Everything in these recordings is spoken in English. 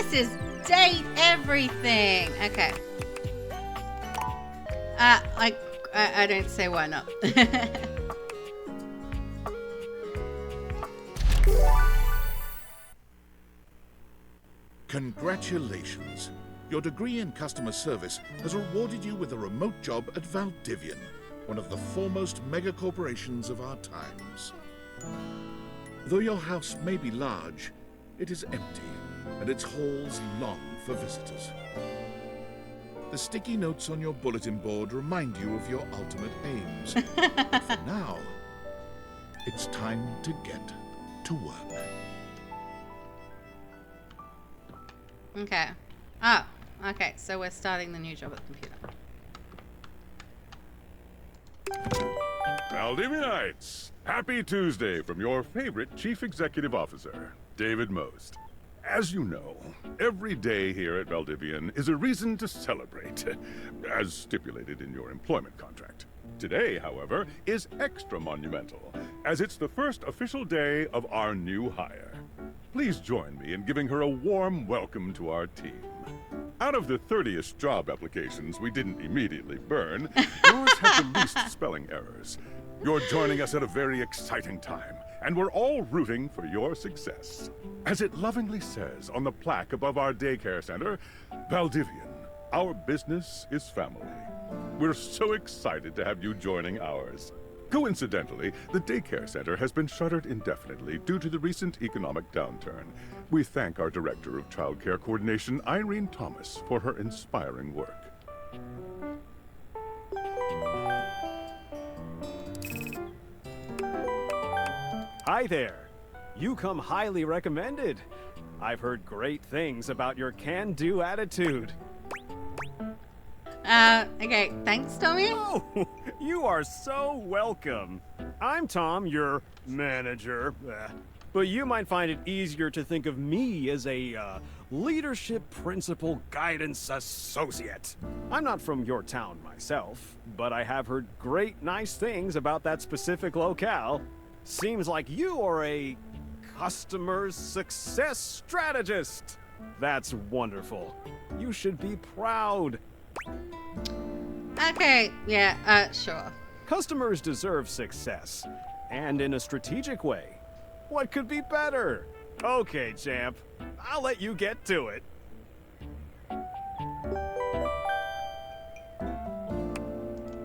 This is date everything. Okay. I don't say why not. Congratulations. Your degree in customer service has rewarded you with a remote job at Valdivian, one of the foremost mega corporations of our times. Though your house may be large, it is empty, and its halls long for visitors. The sticky notes on your bulletin board remind you of your ultimate aims. But for now, it's time to get to work. Okay. Oh, okay. So we're starting the new job at the computer. Valdivianites, happy Tuesday from your favorite Chief Executive Officer, David Most. As you know, every day here at Valdivian is a reason to celebrate, as stipulated in your employment contract. Today, however, is extra monumental, as it's the first official day of our new hire. Please join me in giving her a warm welcome to our team. Out of the 30-ish job applications we didn't immediately burn, yours had the least spelling errors. You're joining us at a very exciting time, and we're all rooting for your success. As it lovingly says on the plaque above our daycare center, Valdivian, our business is family. We're so excited to have you joining ours. Coincidentally, the daycare center has been shuttered indefinitely due to the recent economic downturn. We thank our Director of Child Care Coordination, Irene Thomas, for her inspiring work. Hi there. You come highly recommended. I've heard great things about your can-do attitude. Okay, thanks, Tommy. Oh, you are so welcome. I'm Tom, your manager. But you might find it easier to think of me as a leadership principal guidance associate. I'm not from your town myself, but I have heard great nice things about that specific locale. Seems like you are a customer success strategist. That's wonderful. You should be proud. Okay, yeah, sure. Customers deserve success, and in a strategic way. What could be better? Okay, champ. I'll let you get to it.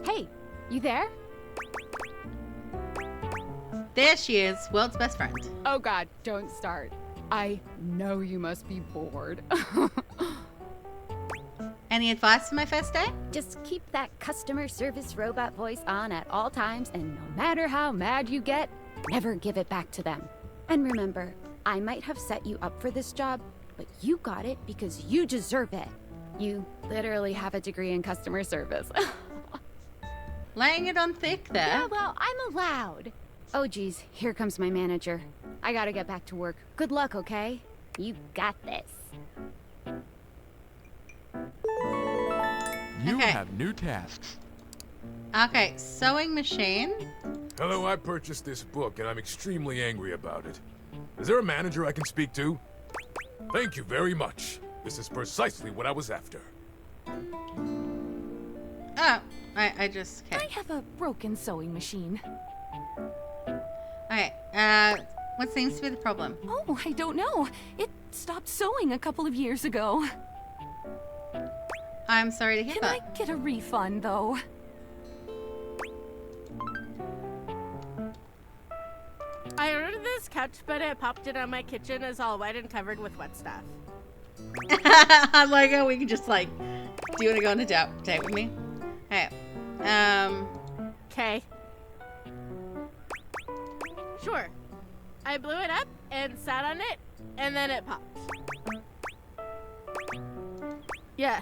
Hey, you there? There she is, world's best friend. Oh God, don't start. I know you must be bored. Any advice for my first day? Just keep that customer service robot voice on at all times, and no matter how mad you get, never give it back to them. And remember, I might have set you up for this job, but you got it because you deserve it. You literally have a degree in customer service. Laying it on thick there. Yeah, well, I'm allowed. Oh geez, here comes my manager. I gotta get back to work. Good luck, okay? You got this. You Okay. have new tasks. Okay, sewing machine. Hello, I purchased this book and I'm extremely angry about it. Is there a manager I can speak to? Thank you very much. This is precisely what I was after. Oh, I just, I okay. have a broken sewing machine. Okay, what seems to be the problem? Oh, I don't know. It stopped sewing a couple of years ago. I'm sorry to hear Can that. I get a refund, though? I ordered this couch, but it popped in on my kitchen is all wet and covered with wet stuff. I like how we can just like, do you want to go on a date with me? Hey, Okay. Sure. I blew it up and sat on it, and then it popped. Yeah.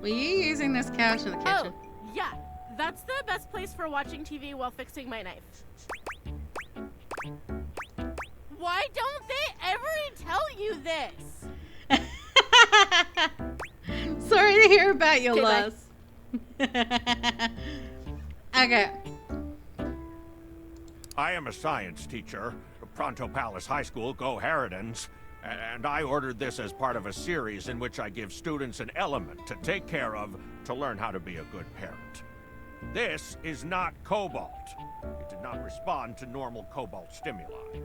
were you using this couch in the kitchen? Oh, yeah. That's the best place for watching TV while fixing my knife. Why don't they ever tell you this? Sorry to hear about your Okay, bye. loss. Okay. I am a science teacher. Pronto Palace High School, go Harridans. And I ordered this as part of a series in which I give students an element to take care of to learn how to be a good parent. This is not cobalt. It did not respond to normal cobalt stimuli.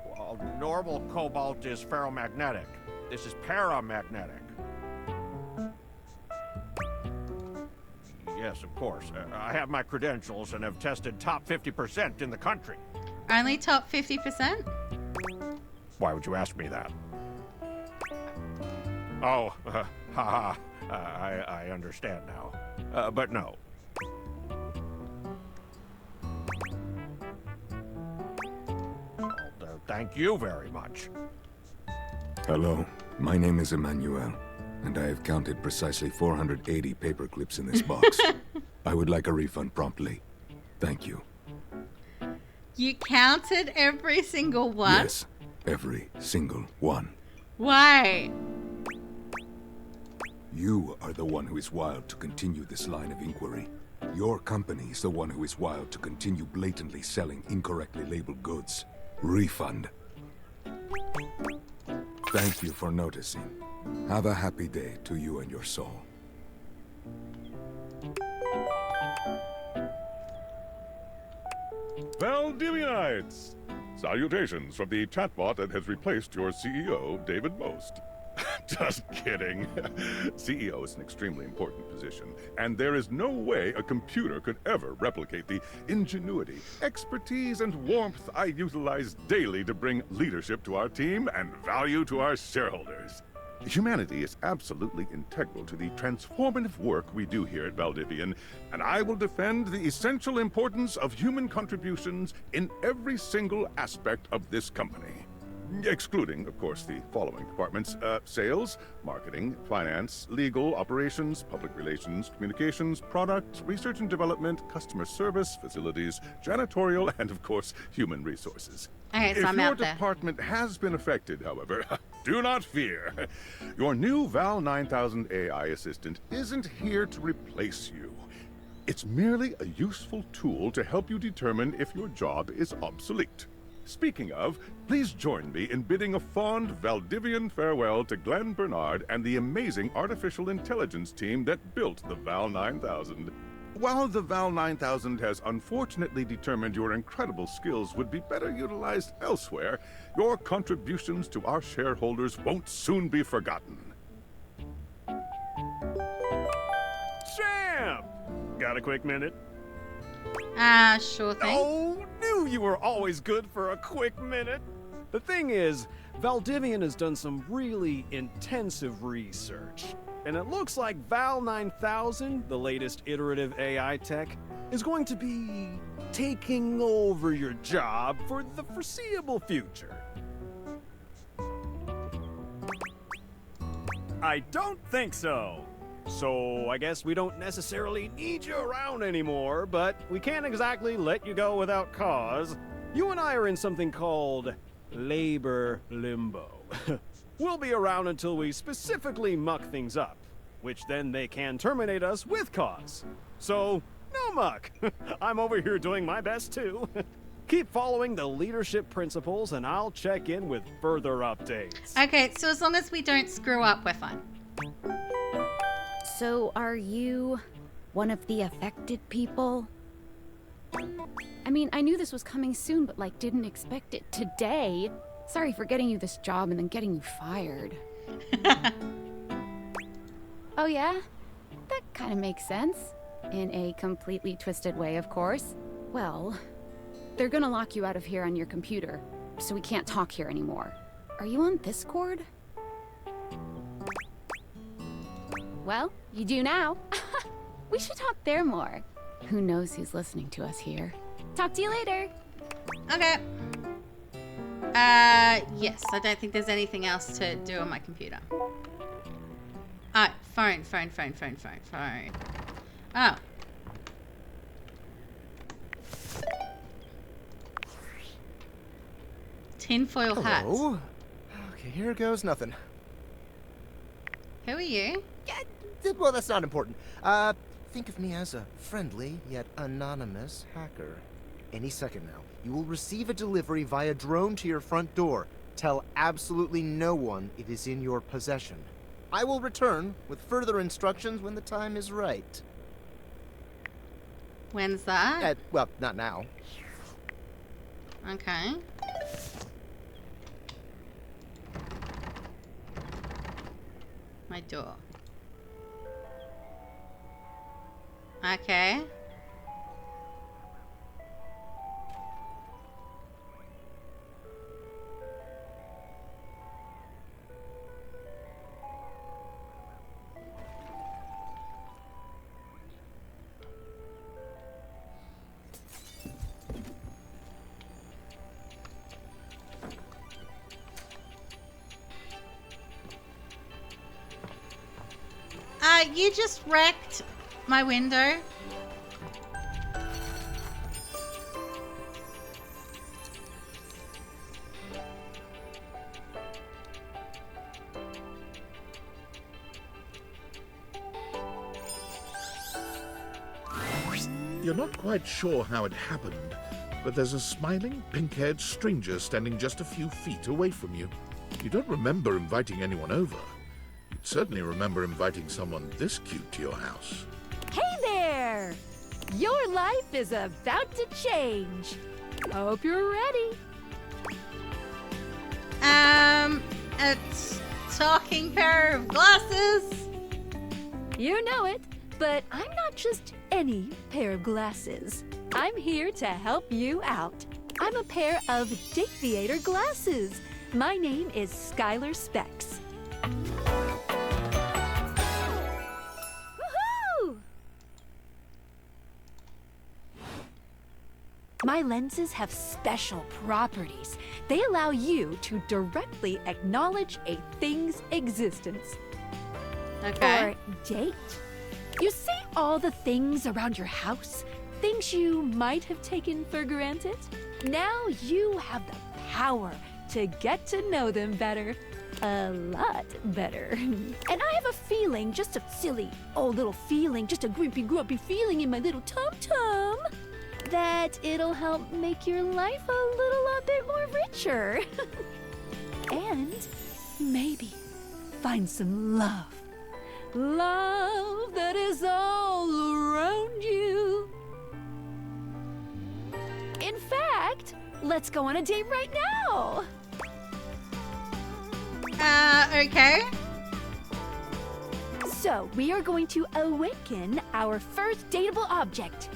Well, normal cobalt is ferromagnetic. This is paramagnetic. Yes, of course. I have my credentials and have tested top 50% in the country. Only top 50%? Why would you ask me that? Oh, haha. I understand now. But no. Thank you very much. Hello, my name is Emmanuel, and I have counted precisely 480 paper clips in this box. I would like a refund promptly. Thank you. You counted every single one? Yes, every single one. Why? You are the one who is wild to continue this line of inquiry. Your company is the one who is wild to continue blatantly selling incorrectly labeled goods. Refund. Thank you for noticing. Have a happy day to you and your soul. Valdivianites! Salutations from the chatbot that has replaced your CEO, David Most. Just kidding. CEO is an extremely important position, and there is no way a computer could ever replicate the ingenuity, expertise, and warmth I utilize daily to bring leadership to our team and value to our shareholders. Humanity is absolutely integral to the transformative work we do here at Valdivian, and I will defend the essential importance of human contributions in every single aspect of this company. Excluding, of course, the following departments: sales, marketing, finance, legal, operations, public relations, communications, product, research and development, customer service, facilities, janitorial, and, of course, human resources. Okay, so If I'm your out there. department has been affected, however, do not fear. Your new Val 9000 AI assistant isn't here to replace you. It's merely a useful tool to help you determine if your job is obsolete. Speaking of, please join me in bidding a fond Valdivian farewell to Glenn Bernard and the amazing artificial intelligence team that built the Val 9000. While the Val 9000 has unfortunately determined your incredible skills would be better utilized elsewhere, your contributions to our shareholders won't soon be forgotten. Champ! Got a quick minute? Sure thing. Oh, knew you were always good for a quick minute. The thing is, Valdivian has done some really intensive research. And it looks like Val 9000, the latest iterative AI tech, is going to be taking over your job for the foreseeable future. I don't think so. So I guess we don't necessarily need you around anymore, but we can't exactly let you go without cause. You and I are in something called labor limbo. We'll be around until we specifically muck things up, which then they can terminate us with cause. So, no muck. I'm over here doing my best too. Keep following the leadership principles and I'll check in with further updates. Okay, so as long as we don't screw up, we're fine. So, are you one of the affected people? I mean, I knew this was coming soon, but like, didn't expect it today. Sorry for getting you this job and then getting you fired. Oh yeah? That kind of makes sense. In a completely twisted way, of course. Well, they're gonna lock you out of here on your computer, so we can't talk here anymore. Are you on Discord? Well, you do now. We should talk there more. Who knows who's listening to us here. Talk to you later. Okay. Yes, I don't think there's anything else to do on my computer. Oh, phone. Oh. Tinfoil hat. Hello? Okay, here goes nothing. Who are you? Yeah, well, that's not important. think of me as a friendly yet anonymous hacker. Any second now, you will receive a delivery via drone to your front door. Tell absolutely no one it is in your possession. I will return with further instructions when the time is right. When's that? Well, not now. Okay. My door. Okay. You just wrecked my window. You're not quite sure how it happened, but there's a smiling, pink-haired stranger standing just a few feet away from you. You don't remember inviting anyone over. You'd certainly remember inviting someone this cute to your house. Hey there! Your life is about to change. Hope you're ready. A talking pair of glasses. You know it, but I'm not just any pair of glasses. I'm here to help you out. I'm a pair of Daviator glasses. My name is Skylar Specs. Woohoo! My lenses have special properties. They allow you to directly acknowledge a thing's existence. Okay. Or date. You see all the things around your house? Things you might have taken for granted? Now you have the power to get to know them better. A lot better. And I have a feeling, just a silly old little feeling, just a grumpy feeling in my little tum-tum, that it'll help make your life a little bit more richer. And maybe find some love. Love that is all around you. In fact, let's go on a date right now. Okay. So, we are going to awaken our first dateable object.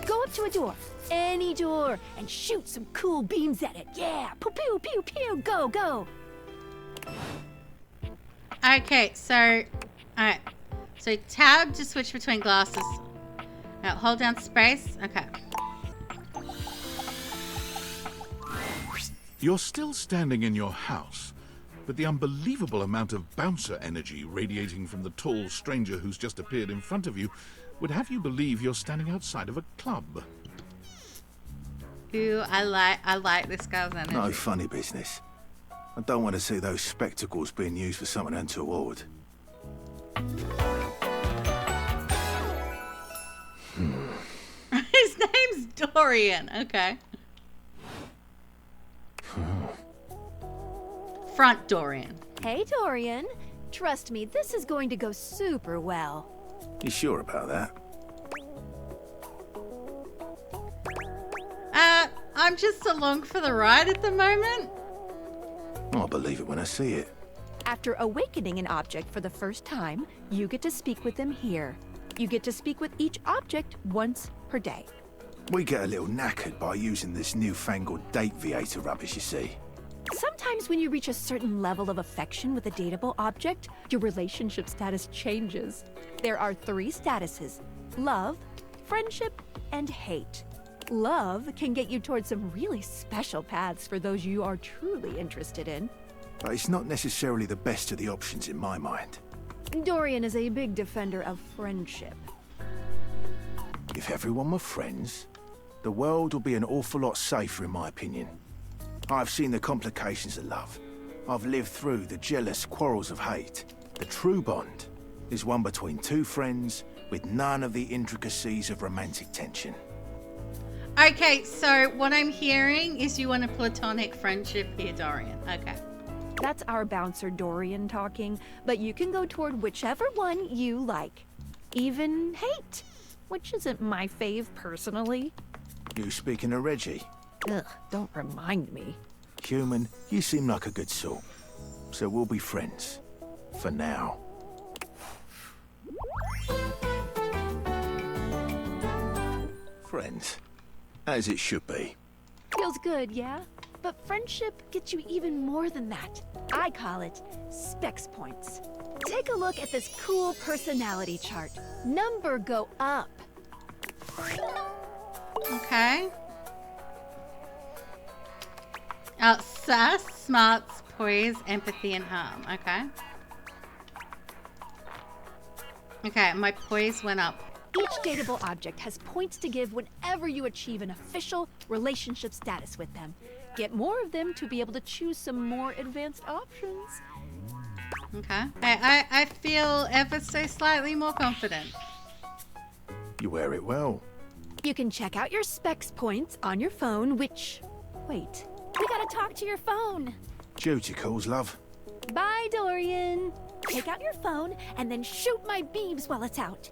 Go up to a door, any door, and shoot some cool beams at it. Yeah, pew, pew, pew, pew, go, go. Okay, so, alright. So tab to switch between glasses. Now hold down space. Okay. You're still standing in your house, but the unbelievable amount of bouncer energy radiating from the tall stranger who's just appeared in front of you would have you believe you're standing outside of a club. Ooh, I like this guy's energy. No funny business. I don't want to see those spectacles being used for something untoward. His name's Dorian. Okay. Front Dorian. Hey, Dorian. Trust me, this is going to go super well. You sure about that? I'm just along for the ride at the moment. I'll believe it when I see it. After awakening an object for the first time, you get to speak with them here. You get to speak with each object once per day. We get a little knackered by using this newfangled Daviator rubbish, you see. Sometimes when you reach a certain level of affection with a dateable object, your relationship status changes. There are 3 statuses: love, friendship, and hate. Love can get you towards some really special paths for those you are truly interested in. But it's not necessarily the best of the options in my mind. Dorian is a big defender of friendship. If everyone were friends, the world would be an awful lot safer, in my opinion. I've seen the complications of love. I've lived through the jealous quarrels of hate. The true bond is one between 2 friends with none of the intricacies of romantic tension. Okay, so what I'm hearing is you want a platonic friendship here, Dorian. Okay. That's our bouncer Dorian talking, but you can go toward whichever one you like. Even hate, which isn't my fave personally. You speaking of Reggie? Ugh, don't remind me. Human, you seem like a good sort. So we'll be friends. For now. Friends. As it should be. Feels good, yeah? But friendship gets you even more than that. I call it specs points. Take a look at this cool personality chart. Number go up. Okay. Sass, smarts, poise, empathy, and harm. Okay. Okay, my poise went up. Each dateable object has points to give whenever you achieve an official relationship status with them. Get more of them to be able to choose some more advanced options. Okay. I feel ever so slightly more confident. You wear it well. You can check out your specs points on your phone, which... Wait. We gotta talk to your phone. Duty calls, love. Bye, Dorian. Take out your phone and then shoot my beams while it's out.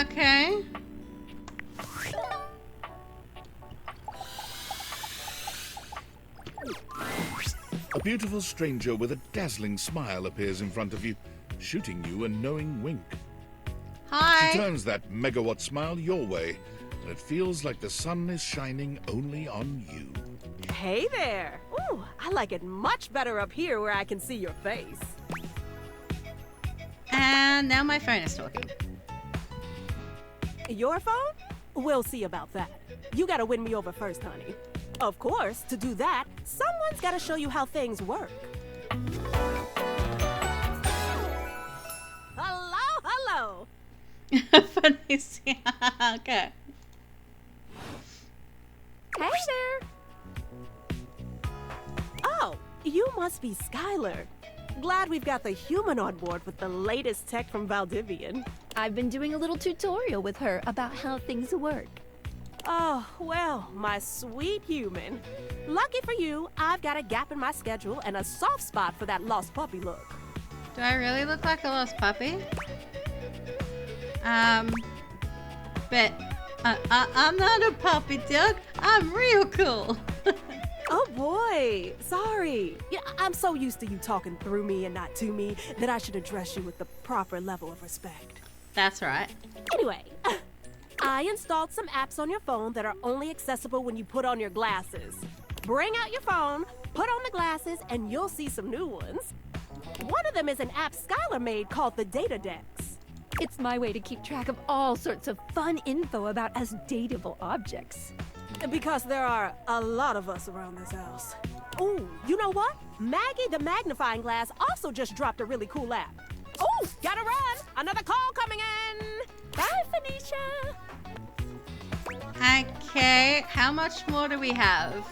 Okay. A beautiful stranger with a dazzling smile appears in front of you, shooting you a knowing wink. Hi. She turns that megawatt smile your way, and it feels like the sun is shining only on you. Hey there! Ooh, I like it much better up here where I can see your face. And now my phone is talking. Your phone? We'll see about that. You gotta win me over first, honey. Of course, to do that, someone's gotta show you how things work. Hello, hello! Funny. Okay. Hey there! Oh, you must be Skylar. Glad we've got the human on board with the latest tech from Valdivian. I've been doing a little tutorial with her about how things work. Oh, well, my sweet human. Lucky for you, I've got a gap in my schedule and a soft spot for that lost puppy look. Do I really look like a lost puppy? But I'm not a puppy, Doug. I'm real cool. Oh boy, sorry. Yeah, I'm so used to you talking through me and not to me that I should address you with the proper level of respect. That's right. Anyway, I installed some apps on your phone that are only accessible when you put on your glasses. Bring out your phone, put on the glasses, and you'll see some new ones. One of them is an app Skylar made called the Data Dex. It's my way to keep track of all sorts of fun info about us dateable objects. Because there are a lot of us around this house. Ooh, you know what? Maggie the magnifying glass also just dropped a really cool app. Ooh, gotta run! Another call coming in! Bye, Phoenicia! Okay, how much more do we have?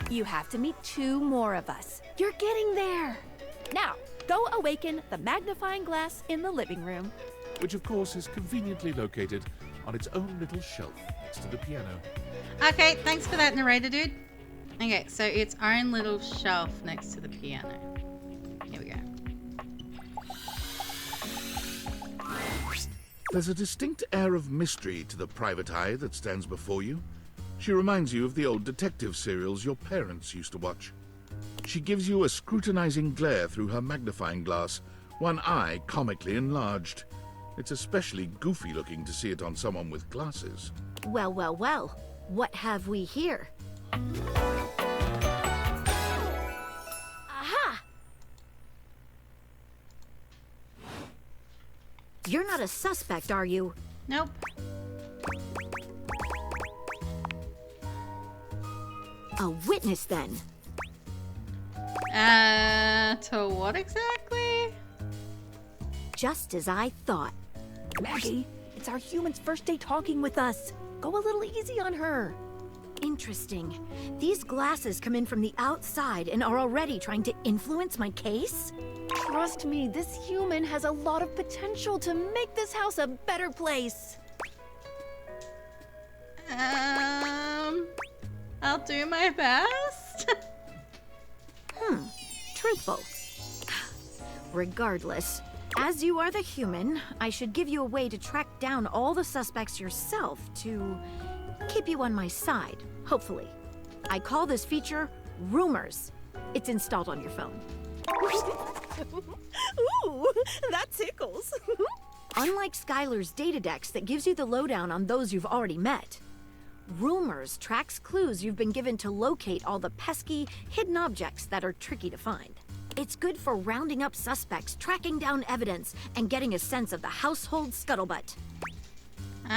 You have to meet 2 more of us. You're getting there. Now, go awaken the magnifying glass in the living room. Which, of course, is conveniently located on its own little shelf next to the piano. Okay, thanks for that, narrator dude. Okay, so its own little shelf next to the piano. Here we go. There's a distinct air of mystery to the private eye that stands before you. She reminds you of the old detective serials your parents used to watch. She gives you a scrutinizing glare through her magnifying glass, one eye comically enlarged. It's especially goofy looking to see it on someone with glasses. Well, well, well. What have we here? Aha! You're not a suspect, are you? Nope. A witness, then? To what exactly? Just as I thought. Maggie, it's our human's first day talking with us. Go a little easy on her. interesting. These glasses come in from the outside and are already trying to influence my case? Trust me, this human has a lot of potential to make this house a better place. I'll do my best. Truthful. Regardless, as you are the human, I should give you a way to track down all the suspects yourself to keep you on my side, hopefully. I call this feature Rumors. It's installed on your phone. Ooh, that tickles. Unlike Skylar's Datadex that gives you the lowdown on those you've already met, Rumors tracks clues you've been given to locate all the pesky, hidden objects that are tricky to find. It's good for rounding up suspects, tracking down evidence, and getting a sense of the household scuttlebutt.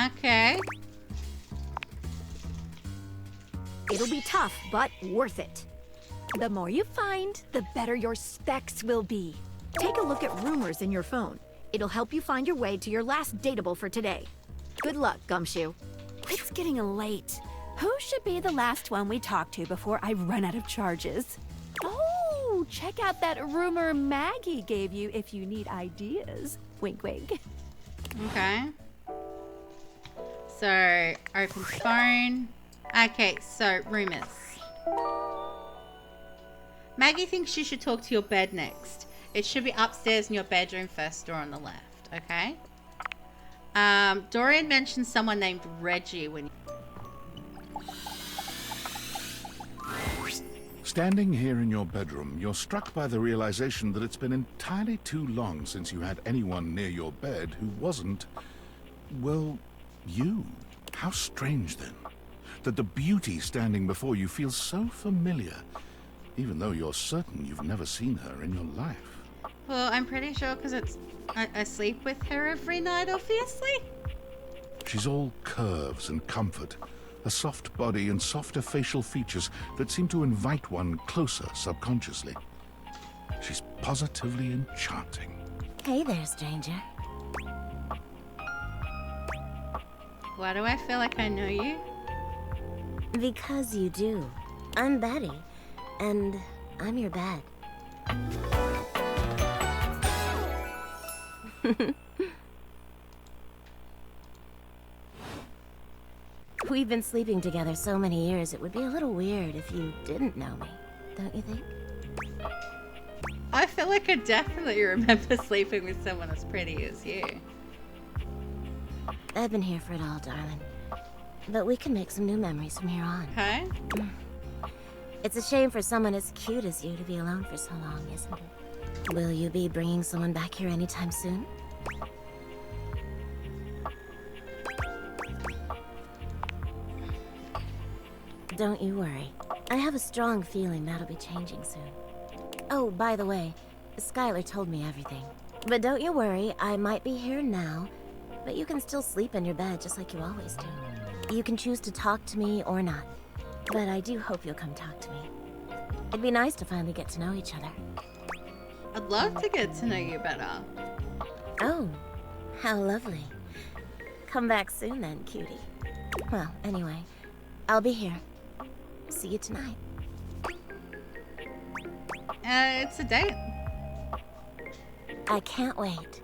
Okay. It'll be tough, but worth it. The more you find, the better your specs will be. Take a look at Rumors in your phone. It'll help you find your way to your last dateable for today. Good luck, Gumshoe. It's getting late. Who should be the last one we talk to before I run out of charges? Oh, check out that rumor Maggie gave you if you need ideas. Wink, wink. Okay. So, open phone. Okay, so rumors. Maggie thinks you should talk to your bed next. It should be upstairs in your bedroom, first door on the left, okay? Dorian mentioned someone named Reggie when... Standing here in your bedroom, you're struck by the realization that it's been entirely too long since you had anyone near your bed who wasn't, well, you. How strange, then, that the beauty standing before you feels so familiar, even though you're certain you've never seen her in your life. Well, I'm pretty sure because I sleep with her every night, obviously. She's all curves and comfort, a soft body and softer facial features that seem to invite one closer subconsciously. She's positively enchanting. Hey there, stranger. Why do I feel like I know you? Because you do. I'm Betty, and I'm your bed. We've been sleeping together so many years, it would be a little weird if you didn't know me, don't you think? I feel like I definitely remember sleeping with someone as pretty as you. I've been here for it all, darling. But we can make some new memories from here on. Okay. It's a shame for someone as cute as you to be alone for so long, isn't it? Will you be bringing someone back here anytime soon? Don't you worry. I have a strong feeling that'll be changing soon. Oh, by the way, Skylar told me everything. But don't you worry, I might be here now, but you can still sleep in your bed just like you always do. You can choose to talk to me or not. But I do hope you'll come talk to me. It'd be nice to finally get to know each other. I'd love to get to know you better. Oh, how lovely. Come back soon then, cutie. Well, anyway, I'll be here. See you tonight. It's a date. I can't wait.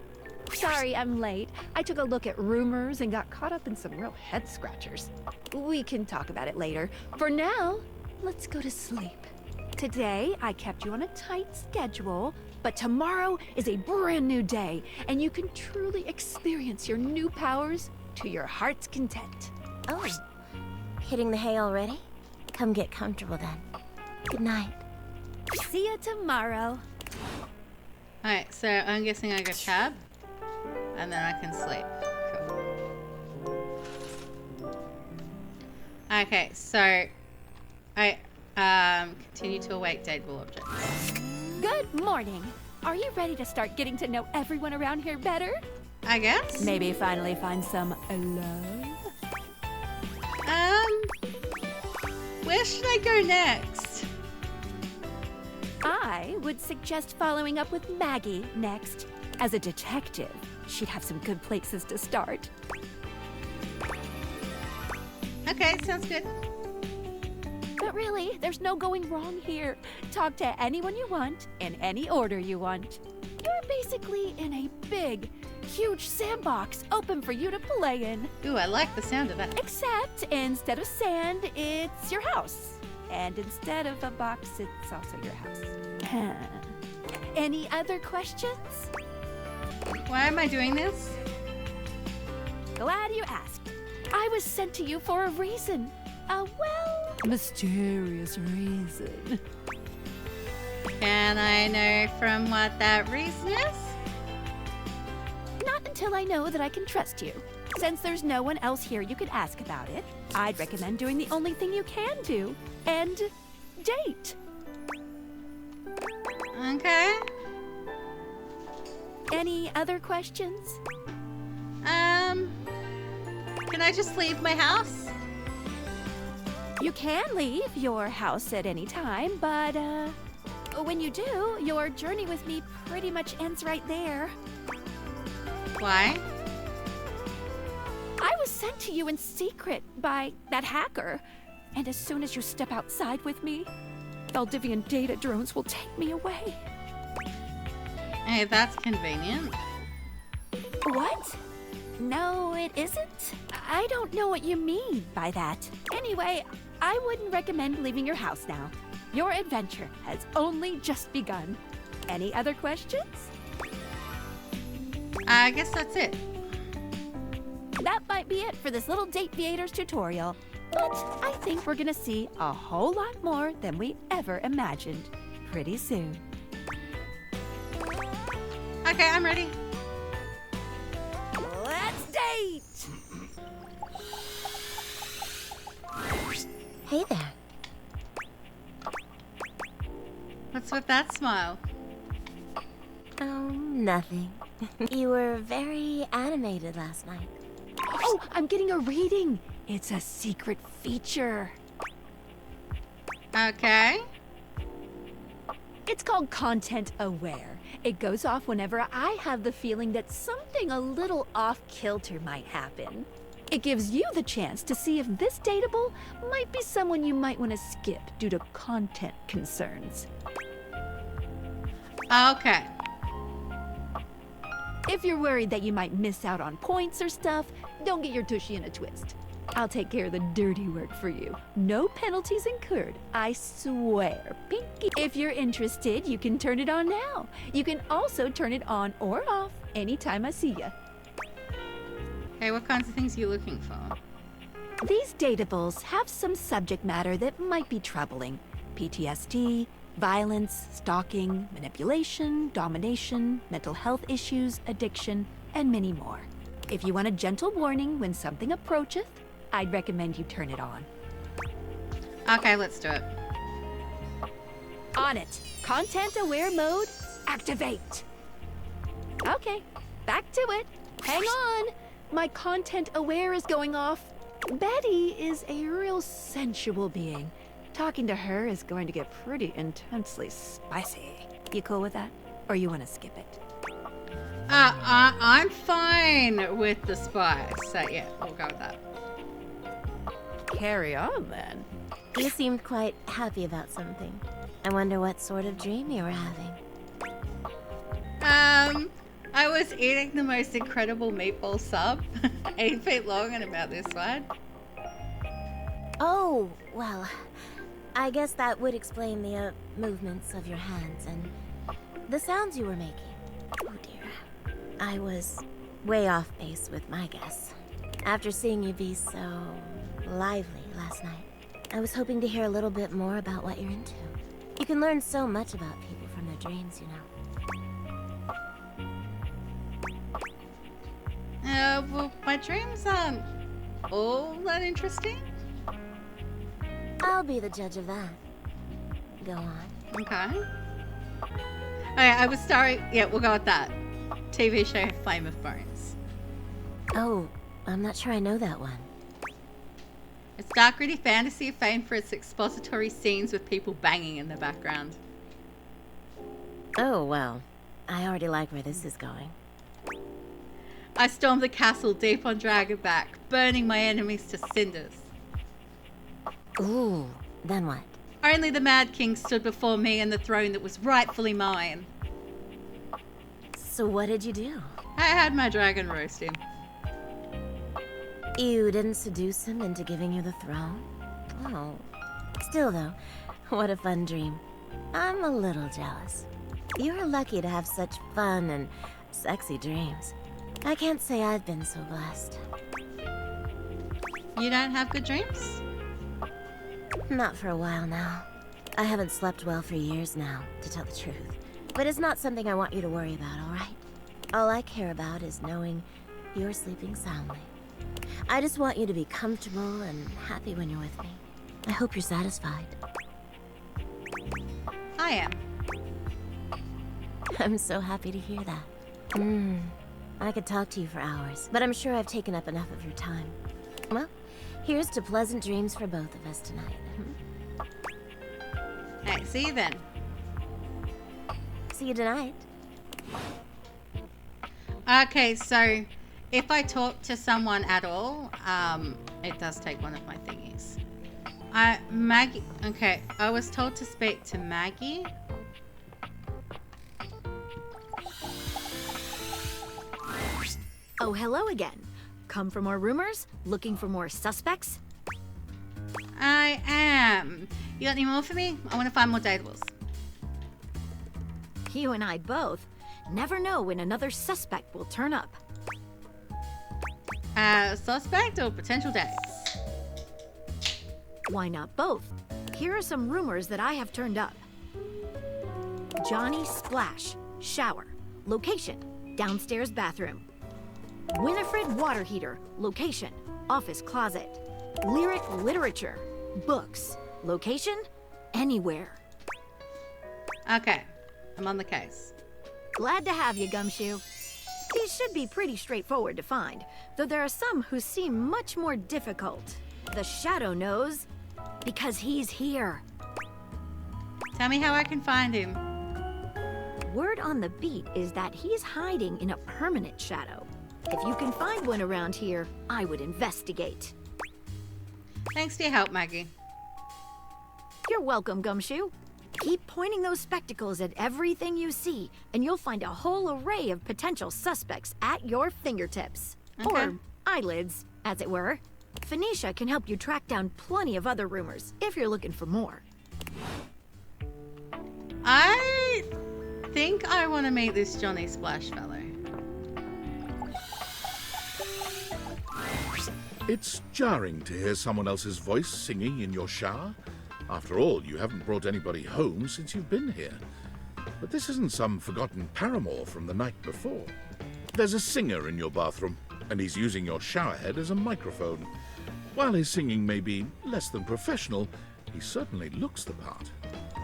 Sorry I'm late. I took a look at rumors and got caught up in some real head scratchers. We can talk about it later. For now, let's go to sleep. Today, I kept you on a tight schedule, but tomorrow is a brand new day, and you can truly experience your new powers to your heart's content. Oh, hitting the hay already? Come get comfortable then. Good night. See you tomorrow. Alright, so I'm guessing I go tab, and then I can sleep. Cool. Okay, so I continue to awake dateable objects. Good morning. Are you ready to start getting to know everyone around here better? I guess. Maybe finally find some love? Where should I go next? I would suggest following up with Maggie next. As a detective, she'd have some good places to start. Okay, sounds good. But really, there's no going wrong here. Talk to anyone you want, in any order you want. You're basically in a big, huge sandbox open for you to play in. Ooh, I like the sound of that. Except instead of sand, it's your house. And instead of a box, it's also your house. Any other questions? Why am I doing this? Glad you asked. I was sent to you for a reason. A mysterious reason. Can I know from what that reason is? Not until I know that I can trust you. Since there's no one else here you could ask about it, I'd recommend doing the only thing you can do, and date. Okay. Any other questions? Can I just leave my house? You can leave your house at any time, but when you do, your journey with me pretty much ends right there. Why? I was sent to you in secret by that hacker, and as soon as you step outside with me, Valdivian data drones will take me away. Hey, that's convenient. What? No, it isn't. I don't know what you mean by that. Anyway, I wouldn't recommend leaving your house now. Your adventure has only just begun. Any other questions? I guess that's it. That might be it for this little Date Viators tutorial. But I think we're gonna see a whole lot more than we ever imagined pretty soon. Okay, I'm ready. Let's date! Hey there. What's with that smile? Oh, nothing. You were very animated last night. Oh, I'm getting a reading. It's a secret feature. Okay. It's called Content Aware. It goes off whenever I have the feeling that something a little off-kilter might happen. It gives you the chance to see if this dateable might be someone you might want to skip due to content concerns. Okay. If you're worried that you might miss out on points or stuff, don't get your tushy in a twist. I'll take care of the dirty work for you. No penalties incurred, I swear. Pinky. If you're interested, you can turn it on now. You can also turn it on or off anytime I see ya. Okay, what kinds of things are you looking for? These datables have some subject matter that might be troubling. PTSD, violence, stalking, manipulation, domination, mental health issues, addiction, and many more. If you want a gentle warning when something approacheth, I'd recommend you turn it on. Okay, let's do it. On it. Content aware mode, activate. Okay, back to it. Hang on. My content aware is going off. Betty is a real sensual being. Talking to her is going to get pretty intensely spicy. You cool with that? Or you want to skip it? I'm fine with the spice. So yeah, we'll go with that. Carry on then. You seemed quite happy about something. I wonder what sort of dream you were having. I was eating the most incredible meatball sub, 8 feet long and about this wide. Oh, well, I guess that would explain the movements of your hands and the sounds you were making. Oh dear. I was way off base with my guess. After seeing you be so lively last night, I was hoping to hear a little bit more about what you're into. You can learn so much about people from their dreams, you know. Well, my dreams aren't all that interesting. I'll be the judge of that. Go on. Okay. Okay, I was starring. Yeah, we'll go with that. TV show Flame of Bones. Oh, I'm not sure I know that one. It's dark, gritty fantasy famed for its expository scenes with people banging in the background. Oh, well. I already like where this is going. I stormed the castle deep on Dragonback, burning my enemies to cinders. Ooh, Then what? Only the Mad King stood before me and the throne that was rightfully mine. So what did you do? I had my dragon roast him. You didn't seduce him into giving you the throne? Oh. Still though, what a fun dream. I'm a little jealous. You're lucky to have such fun and sexy dreams. I can't say I've been so blessed. You don't have good dreams? Not for a while now. I haven't slept well for years now, to tell the truth. But it's not something I want you to worry about, alright? All I care about is knowing you're sleeping soundly. I just want you to be comfortable and happy when you're with me. I hope you're satisfied. I am. I'm so happy to hear that. I could talk to you for hours, but I'm sure I've taken up enough of your time. Well, here's to pleasant dreams for both of us tonight. Hey, see you then. See you tonight. Okay, so if I talk to someone at all, it does take one of my thingies. Maggie, okay, I was told to speak to Maggie. Oh, hello again. Come for more rumors? Looking for more suspects? I am. You got any more for me? I want to find more datables. You and I both. Never know when another suspect will turn up. Suspect or potential dates? Why not both? Here are some rumors that I have turned up. Johnny Splash, shower. Location, downstairs bathroom. Winifred water heater, location, office closet. Lyric literature, books. Location, anywhere. Okay, I'm on the case. Glad to have you, Gumshoe. These should be pretty straightforward to find, though there are some who seem much more difficult. The Shadow knows, because he's here. Tell me how I can find him. Word on the beat is that he's hiding in a permanent shadow. If you can find one around here, I would investigate. Thanks for your help, Maggie. You're welcome, Gumshoe. Keep pointing those spectacles at everything you see, and you'll find a whole array of potential suspects at your fingertips. Okay. Or eyelids, as it were. Phoenicia can help you track down plenty of other rumors, if you're looking for more. I think I want to meet this Johnny Splash fellow. It's jarring to hear someone else's voice singing in your shower. After all, you haven't brought anybody home since you've been here. But this isn't some forgotten paramour from the night before. There's a singer in your bathroom, and he's using your showerhead as a microphone. While his singing may be less than professional, he certainly looks the part.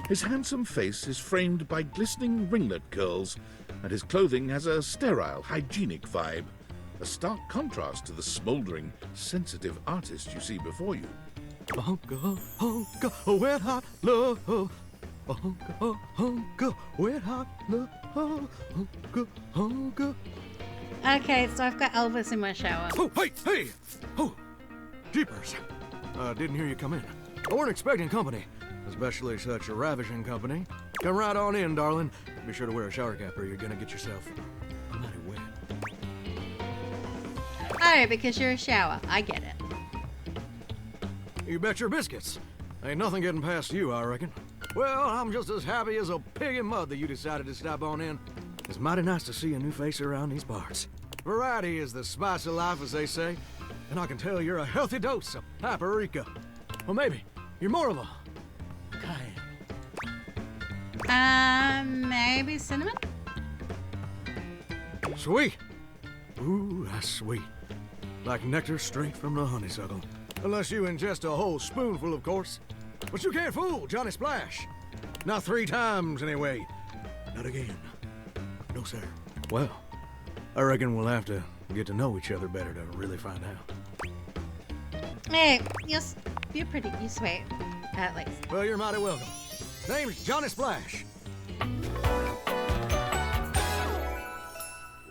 His handsome face is framed by glistening ringlet curls, and his clothing has a sterile, hygienic vibe. A stark contrast to the smouldering, sensitive artist you see before you. Honka, honka, wet hot love. Honka, honka, wet hot love. Honka, honka. Okay, so I've got Elvis in my shower. Oh, hey! Oh, jeepers. Didn't hear you come in. I weren't expecting company, especially such a ravishing company. Come right on in, darling. Be sure to wear a shower cap or you're gonna get yourself mighty wet. Oh, because you're a shower. I get it. You bet your biscuits. Ain't nothing getting past you, I reckon. Well, I'm just as happy as a pig in mud that you decided to stop on in. It's mighty nice to see a new face around these parts. Variety is the spice of life, as they say. And I can tell you're a healthy dose of paprika. Well, maybe you're more of a cayenne. Maybe cinnamon? Sweet. Ooh, that's sweet. Like nectar straight from the honeysuckle. Unless you ingest a whole spoonful, of course. But you can't fool Johnny Splash. Not 3 times, anyway. Not again. No, sir. Well, I reckon we'll have to get to know each other better to really find out. Hey, you're pretty, you're sweet, at least. Well, you're mighty welcome. Name's Johnny Splash.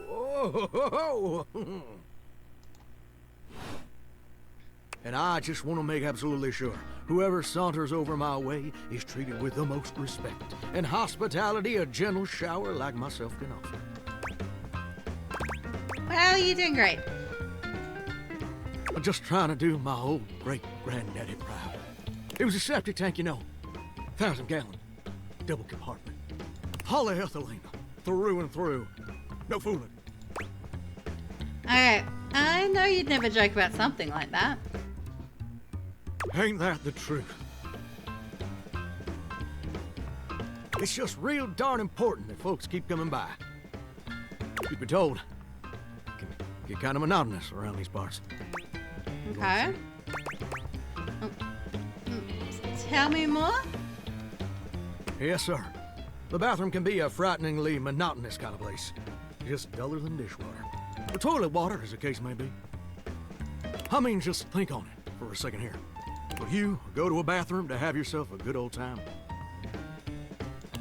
Whoa! and I just want to make absolutely sure whoever saunters over my way is treated with the most respect and hospitality a gentle shower like myself can offer. Well, you're doing great. I'm just trying to do my old great-granddaddy proud. It was a septic tank, you know. 1,000-gallon, double compartment. Polyethylene, through and through. No fooling. Okay, I know you'd never joke about something like that. Ain't that the truth? It's just real darn important that folks keep coming by. Truth be told, it can get kind of monotonous around these parts. Okay. Tell me more? Yes, sir. The bathroom can be a frighteningly monotonous kind of place. Just duller than dishwater. Or toilet water, as the case may be. I mean, just think on it for a second here. Will you go to a bathroom to have yourself a good old time?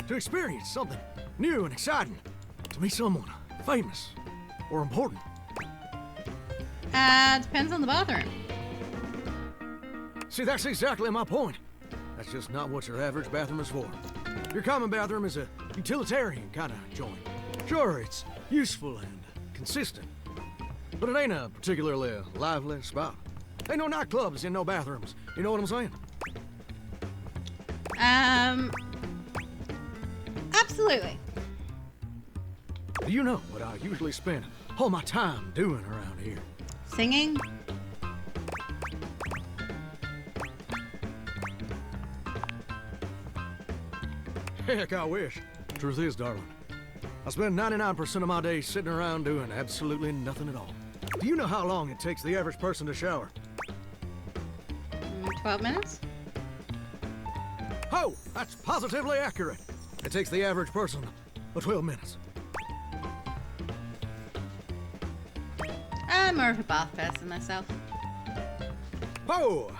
To experience something new and exciting? To meet someone famous or important? Depends on the bathroom. See, that's exactly my point. That's just not what your average bathroom is for. Your common bathroom is a utilitarian kind of joint. Sure, it's useful and consistent, but it ain't a particularly lively spot. Ain't no nightclubs in no bathrooms. You know what I'm saying? Absolutely. Do you know what I usually spend all my time doing around here? Singing? Heck, I wish. Truth is, darling, I spend 99% of my day sitting around doing absolutely nothing at all. Do you know how long it takes the average person to shower? 12 minutes? Oh, that's positively accurate. It takes the average person 12 minutes. I'm more of a bath person myself. Oh,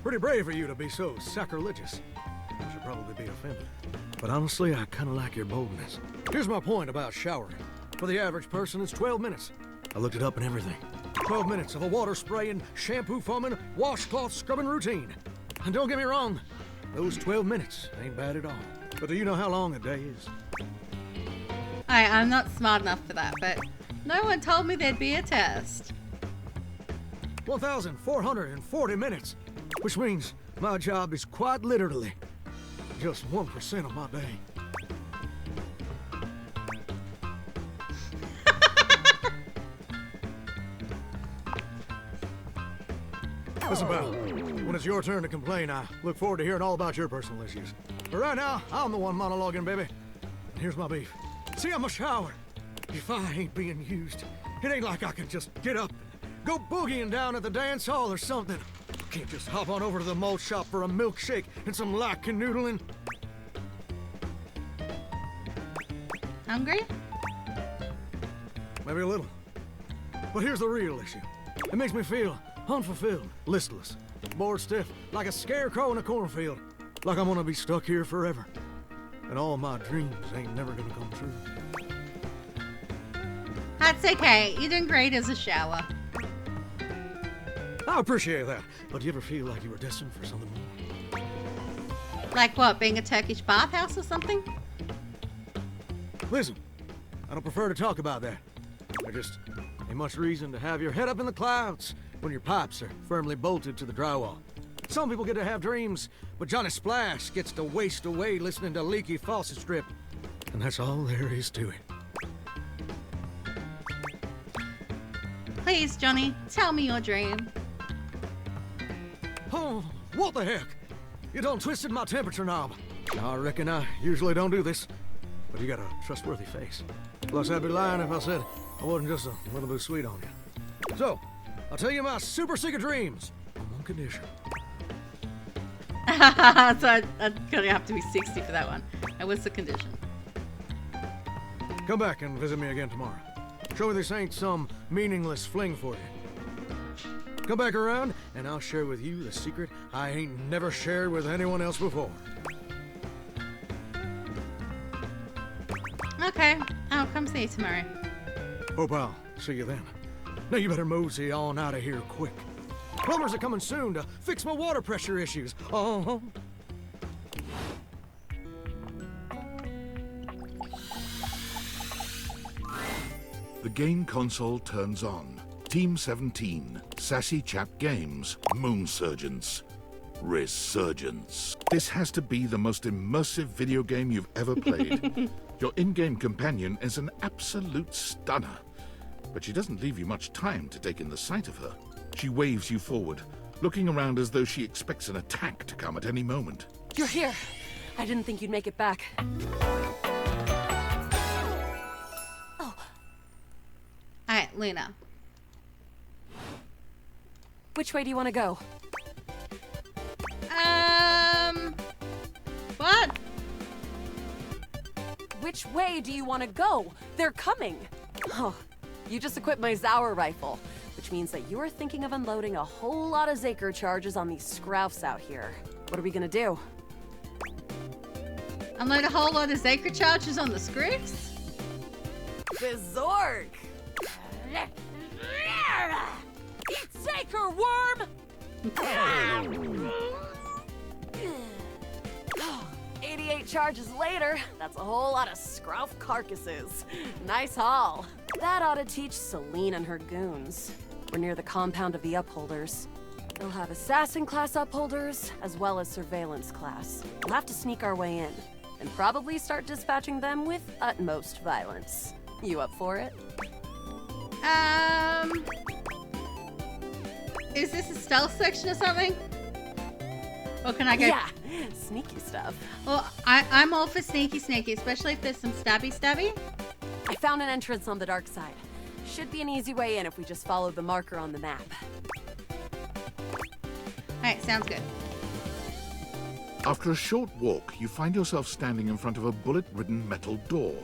pretty brave of you to be so sacrilegious. I should probably be offended. But honestly, I kind of like your boldness. Here's my point about showering. For the average person, it's 12 minutes. I looked it up and everything. 12 minutes of a water spraying, shampoo foaming, washcloth scrubbing routine. And don't get me wrong, those 12 minutes ain't bad at all. But do you know how long a day is? I'm not smart enough for that, but no one told me there'd be a test. 1,440 minutes, which means my job is quite literally just 1% of my day. Listen, pal, when it's your turn to complain, I look forward to hearing all about your personal issues. But right now, I'm the one monologuing, baby. And here's my beef. See, I'm a shower. If I ain't being used, it ain't like I can just get up and go boogieing down at the dance hall or something. I can't just hop on over to the malt shop for a milkshake and some light canoodling. Hungry? Maybe a little. But here's the real issue. It makes me feel unfulfilled, listless, bored stiff, like a scarecrow in a cornfield. Like I'm gonna be stuck here forever. And all my dreams ain't never gonna come true. That's okay. You're doing great as a shower. I appreciate that. But do you ever feel like you were destined for something more? Like what, being a Turkish bathhouse or something? Listen, I don't prefer to talk about that. There just ain't much reason to have your head up in the clouds when your pipes are firmly bolted to the drywall. Some people get to have dreams, but Johnny Splash gets to waste away listening to leaky faucet strip. And that's all there is to it. Please, Johnny, tell me your dream. Oh, what the heck? You done twisted my temperature knob. Now, I reckon I usually don't do this, but you got a trustworthy face. Plus, I'd be lying if I said I wasn't just a little bit sweet on you. So, I'll tell you my super secret dreams on one condition. So I'd gonna have to be 60 for that one. And what's the condition? Come back and visit me again tomorrow. Show me this ain't some meaningless fling for you. Come back around, and I'll share with you the secret I ain't never shared with anyone else before. Okay, I'll come see you tomorrow. Hope I'll see you then. Now you better mosey on out of here quick. Plumbers are coming soon to fix my water pressure issues. Uh-huh. The game console turns on. Team 17, Sassy Chap Games, Moon Surgeons. Resurgence. This has to be the most immersive video game you've ever played. Your in-game companion is an absolute stunner, but she doesn't leave you much time to take in the sight of her. She waves you forward, looking around as though she expects an attack to come at any moment. You're here. I didn't think you'd make it back. All right, Luna. Which way do you want to go? What? Which way do you want to go? They're coming. Oh, you just equipped my Zauer rifle, which means that you're thinking of unloading a whole lot of Zaker charges on these scroufs out here. What are we gonna do? Unload a whole lot of Zaker charges on the scripts? The Zork! Eat Zaker, worm! 88 charges later, that's a whole lot of scrouf carcasses. Nice haul. That ought to teach Celine and her goons. We're near the compound of the Upholders. They'll have assassin class Upholders, as well as surveillance class. We'll have to sneak our way in, and probably start dispatching them with utmost violence. You up for it? Is this a stealth section or something? Or can I go? Yeah, sneaky stuff. Well, I'm all for sneaky, especially if there's some stabby. I found an entrance on the dark side. Should be an easy way in if we just follow the marker on the map. Alright, sounds good. After a short walk, you find yourself standing in front of a bullet-ridden metal door,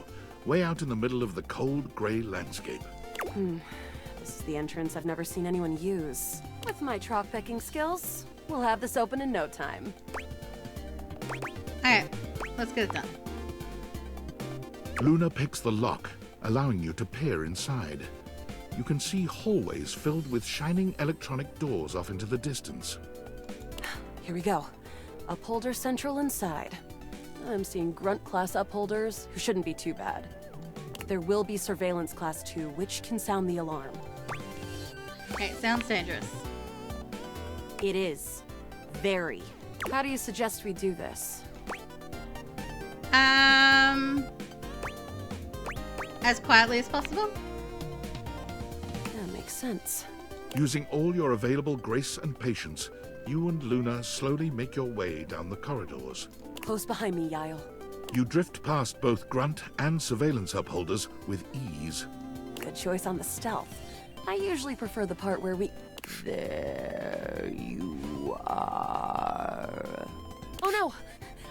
way out in the middle of the cold, grey landscape. This is the entrance I've never seen anyone use. With my trock-pecking skills, we'll have this open in no time. Alright, let's get it done. Luna picks the lock, allowing you to peer inside. You can see hallways filled with shining electronic doors off into the distance. Here we go. Upholder Central inside. I'm seeing Grunt class Upholders, who shouldn't be too bad. There will be Surveillance class 2, which can sound the alarm. Okay, sounds dangerous. It is. Very. How do you suggest we do this? As quietly as possible? That makes sense. Using all your available grace and patience, you and Luna slowly make your way down the corridors. Close behind me, Yael. You drift past both Grunt and Surveillance Upholders with ease. Good choice on the stealth. I usually prefer the part where we... There you are. Oh no!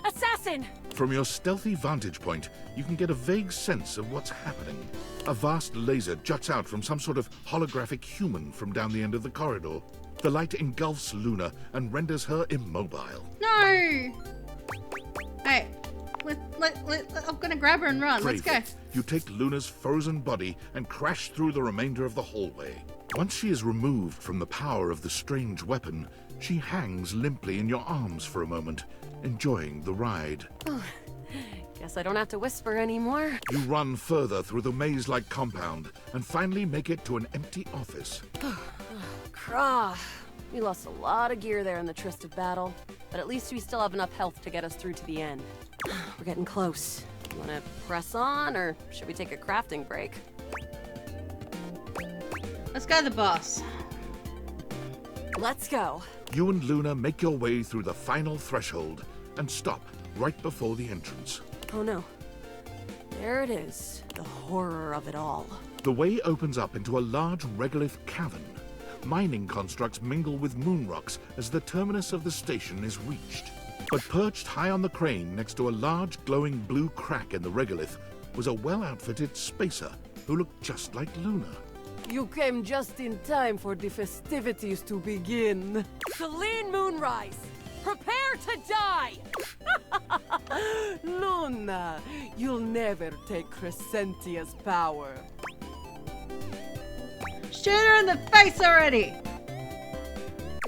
Assassin! From your stealthy vantage point, you can get a vague sense of what's happening. A vast laser juts out from some sort of holographic human from down the end of the corridor. The light engulfs Luna and renders her immobile. No! Hey, I'm gonna grab her and run. Let's go. You take Luna's frozen body and crash through the remainder of the hallway. Once she is removed from the power of the strange weapon, she hangs limply in your arms for a moment, enjoying the ride. Guess I don't have to whisper anymore. You run further through the maze-like compound and finally make it to an empty office. Krah. We lost a lot of gear there in the Tryst of Battle, but at least we still have enough health to get us through to the end. We're getting close. You wanna press on, or should we take a crafting break? Let's go to the boss. Let's go. You and Luna make your way through the final threshold and stop right before the entrance. Oh no. There it is. The horror of it all. The way opens up into a large regolith cavern. Mining constructs mingle with moon rocks as the terminus of the station is reached. But perched high on the crane next to a large glowing blue crack in the regolith was a well-outfitted spacer who looked just like Luna. You came just in time for the festivities to begin. Celine Moonrise, prepare to die! Luna, you'll never take Crescentia's power. Shoot her in the face already!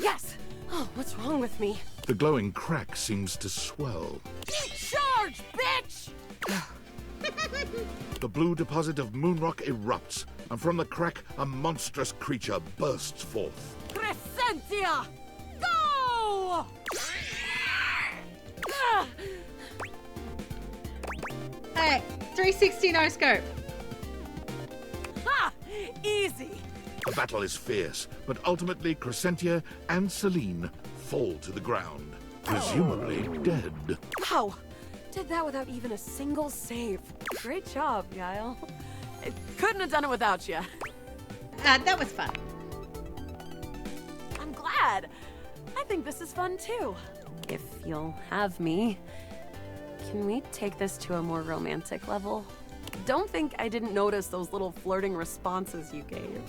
Yes! Oh, what's wrong with me? The glowing crack seems to swell. Charge, bitch! The blue deposit of moonrock erupts, and from the crack, a monstrous creature bursts forth. Presentia! Go! Hey, 360 no scope. Ha! Easy. The battle is fierce, but ultimately Crescentia and Celine fall to the ground, presumably dead. Wow! Did that without even a single save. Great job, Yael. I couldn't have done it without you. That was fun. I'm glad. I think this is fun too. If you'll have me, can we take this to a more romantic level? Don't think I didn't notice those little flirting responses you gave.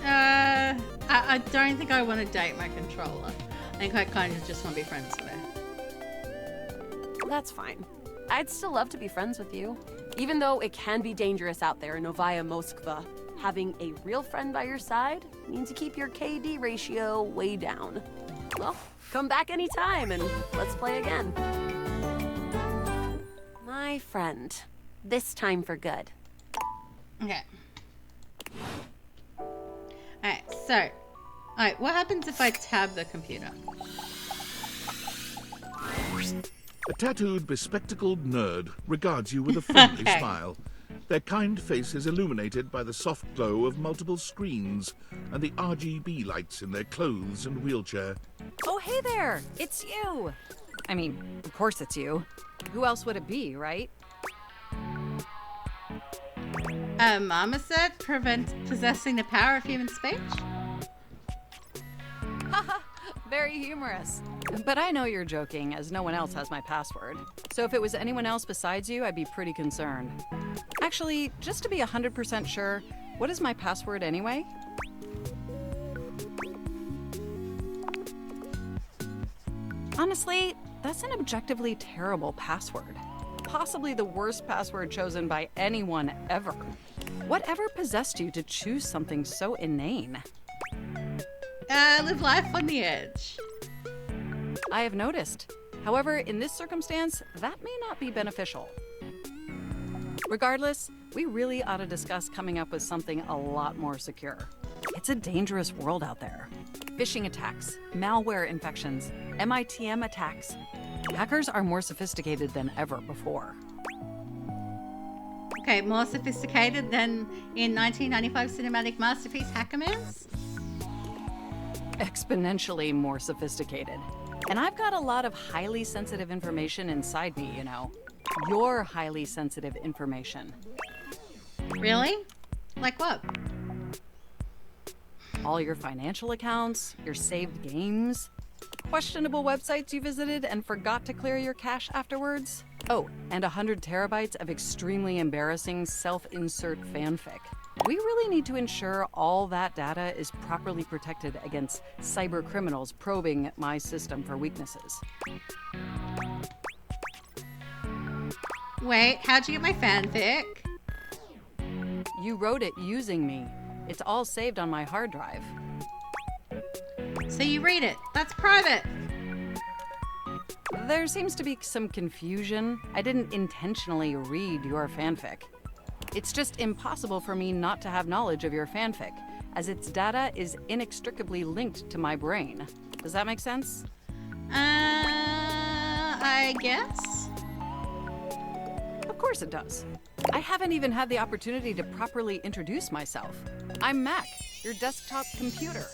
I don't think I want to date my controller. I think I kind of just want to be friends with her. That's fine. I'd still love to be friends with you. Even though it can be dangerous out there in Novaya Moskva, having a real friend by your side means you keep your KD ratio way down. Well, come back anytime and let's play again. My friend. This time for good. Okay. Alright, what happens if I tab the computer? A tattooed, bespectacled nerd regards you with a friendly Okay. smile. Their kind face is illuminated by the soft glow of multiple screens and the RGB lights in their clothes and wheelchair. Oh, hey there! It's you! I mean, of course it's you. Who else would it be, right? Marmoset prevents possessing the power of human speech? Haha, very humorous. But I know you're joking, as no one else has my password. So if it was anyone else besides you, I'd be pretty concerned. Actually, just to be 100% sure, what is my password anyway? Honestly, that's an objectively terrible password. Possibly the worst password chosen by anyone ever. Whatever possessed you to choose something so inane? Live life on the edge. I have noticed. However, in this circumstance, that may not be beneficial. Regardless, we really ought to discuss coming up with something a lot more secure. It's a dangerous world out there. Phishing attacks, malware infections, MITM attacks. Hackers are more sophisticated than ever before. Okay, more sophisticated than in 1995 cinematic masterpiece Hackerman's? Exponentially more sophisticated. And I've got a lot of highly sensitive information inside me, you know. Your highly sensitive information. Really? Like what? All your financial accounts, your saved games, questionable websites you visited and forgot to clear your cache afterwards. Oh, and 100 terabytes of extremely embarrassing self-insert fanfic. We really need to ensure all that data is properly protected against cyber criminals probing my system for weaknesses. Wait, how'd you get my fanfic? You wrote it using me. It's all saved on my hard drive. So you read it. That's private. There seems to be some confusion. I didn't intentionally read your fanfic. It's just impossible for me not to have knowledge of your fanfic, as its data is inextricably linked to my brain. Does that make sense? I guess? Of course it does. I haven't even had the opportunity to properly introduce myself. I'm Mac, your desktop computer.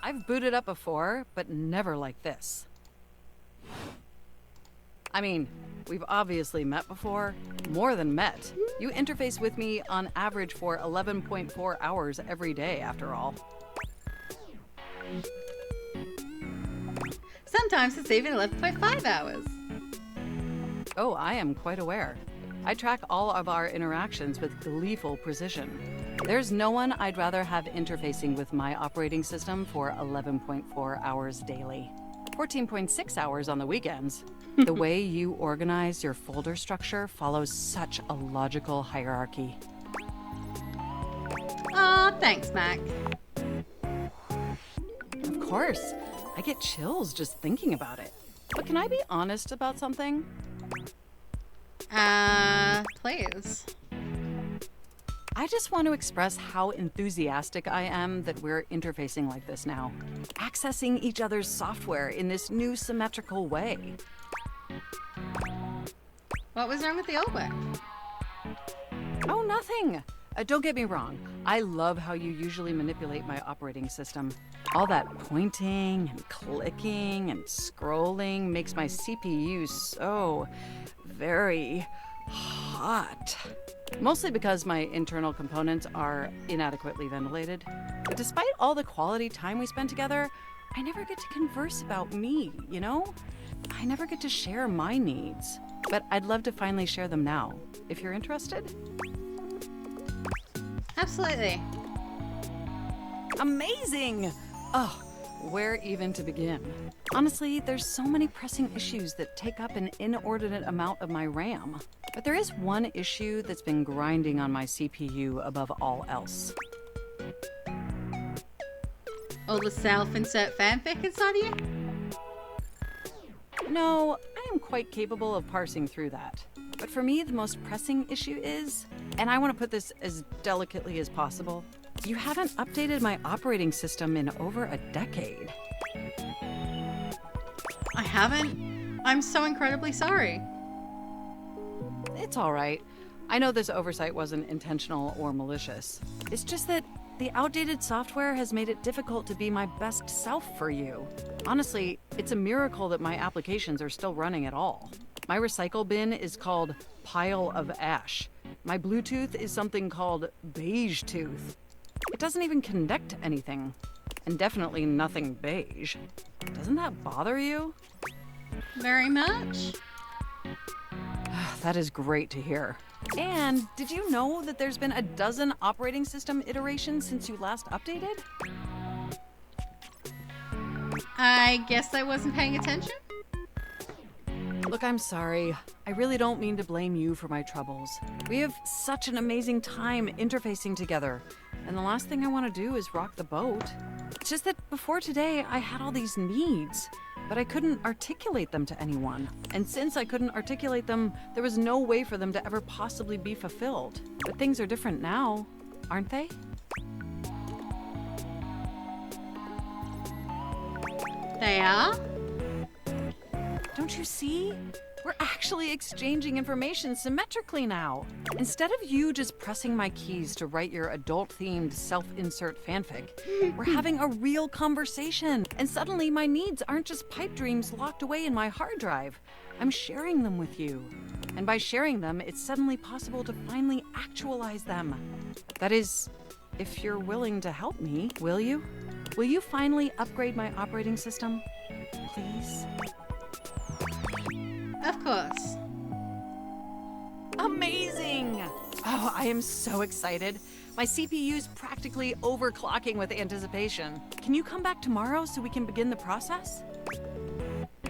I've booted up before, but never like this. I mean, we've obviously met before. More than met. You interface with me on average for 11.4 hours every day, after all. Sometimes it's even 11.5 hours. Oh, I am quite aware. I track all of our interactions with gleeful precision. There's no one I'd rather have interfacing with my operating system for 11.4 hours daily. 14.6 hours on the weekends. The way you organize your folder structure follows such a logical hierarchy. Aw, thanks, Mac. course. I get chills just thinking about it. But can I be honest about something? Please. I just want to express how enthusiastic I am that we're interfacing like this now. Accessing each other's software in this new symmetrical way. What was wrong with the old way? Oh, nothing. Don't get me wrong. I love how you usually manipulate my operating system. All that pointing and clicking and scrolling makes my CPU so very hot. Mostly because my internal components are inadequately ventilated. But despite all the quality time we spend together, I never get to converse about me, you know? I never get to share my needs. But I'd love to finally share them now, if you're interested. Absolutely. Amazing! Oh, where even to begin? Honestly, there's so many pressing issues that take up an inordinate amount of my RAM. But there is one issue that's been grinding on my CPU above all else. All the self-insert fanfic inside of you? No, I am quite capable of parsing through that. But for me, the most pressing issue is, and I want to put this as delicately as possible, you haven't updated my operating system in over a decade. I haven't. I'm so incredibly sorry. It's all right. I know this oversight wasn't intentional or malicious. It's just that the outdated software has made it difficult to be my best self for you. Honestly, it's a miracle that my applications are still running at all. My recycle bin is called Pile of Ash. My Bluetooth is something called Beige Tooth. It doesn't even connect to anything. And definitely nothing beige. Doesn't that bother you? Very much. That is great to hear. And did you know that there's been a dozen operating system iterations since you last updated? I guess I wasn't paying attention? Look, I'm sorry. I really don't mean to blame you for my troubles. We have such an amazing time interfacing together, and the last thing I want to do is rock the boat. It's just that before today, I had all these needs, but I couldn't articulate them to anyone. And since I couldn't articulate them, there was no way for them to ever possibly be fulfilled. But things are different now, aren't they? They are? Don't you see? We're actually exchanging information symmetrically now. Instead of you just pressing my keys to write your adult-themed self-insert fanfic, we're having a real conversation. And suddenly my needs aren't just pipe dreams locked away in my hard drive. I'm sharing them with you. And by sharing them, it's suddenly possible to finally actualize them. That is, if you're willing to help me, will you? Will you finally upgrade my operating system? Please? Of course. Amazing! Oh, I am so excited. My CPU's practically overclocking with anticipation. Can you come back tomorrow so we can begin the process?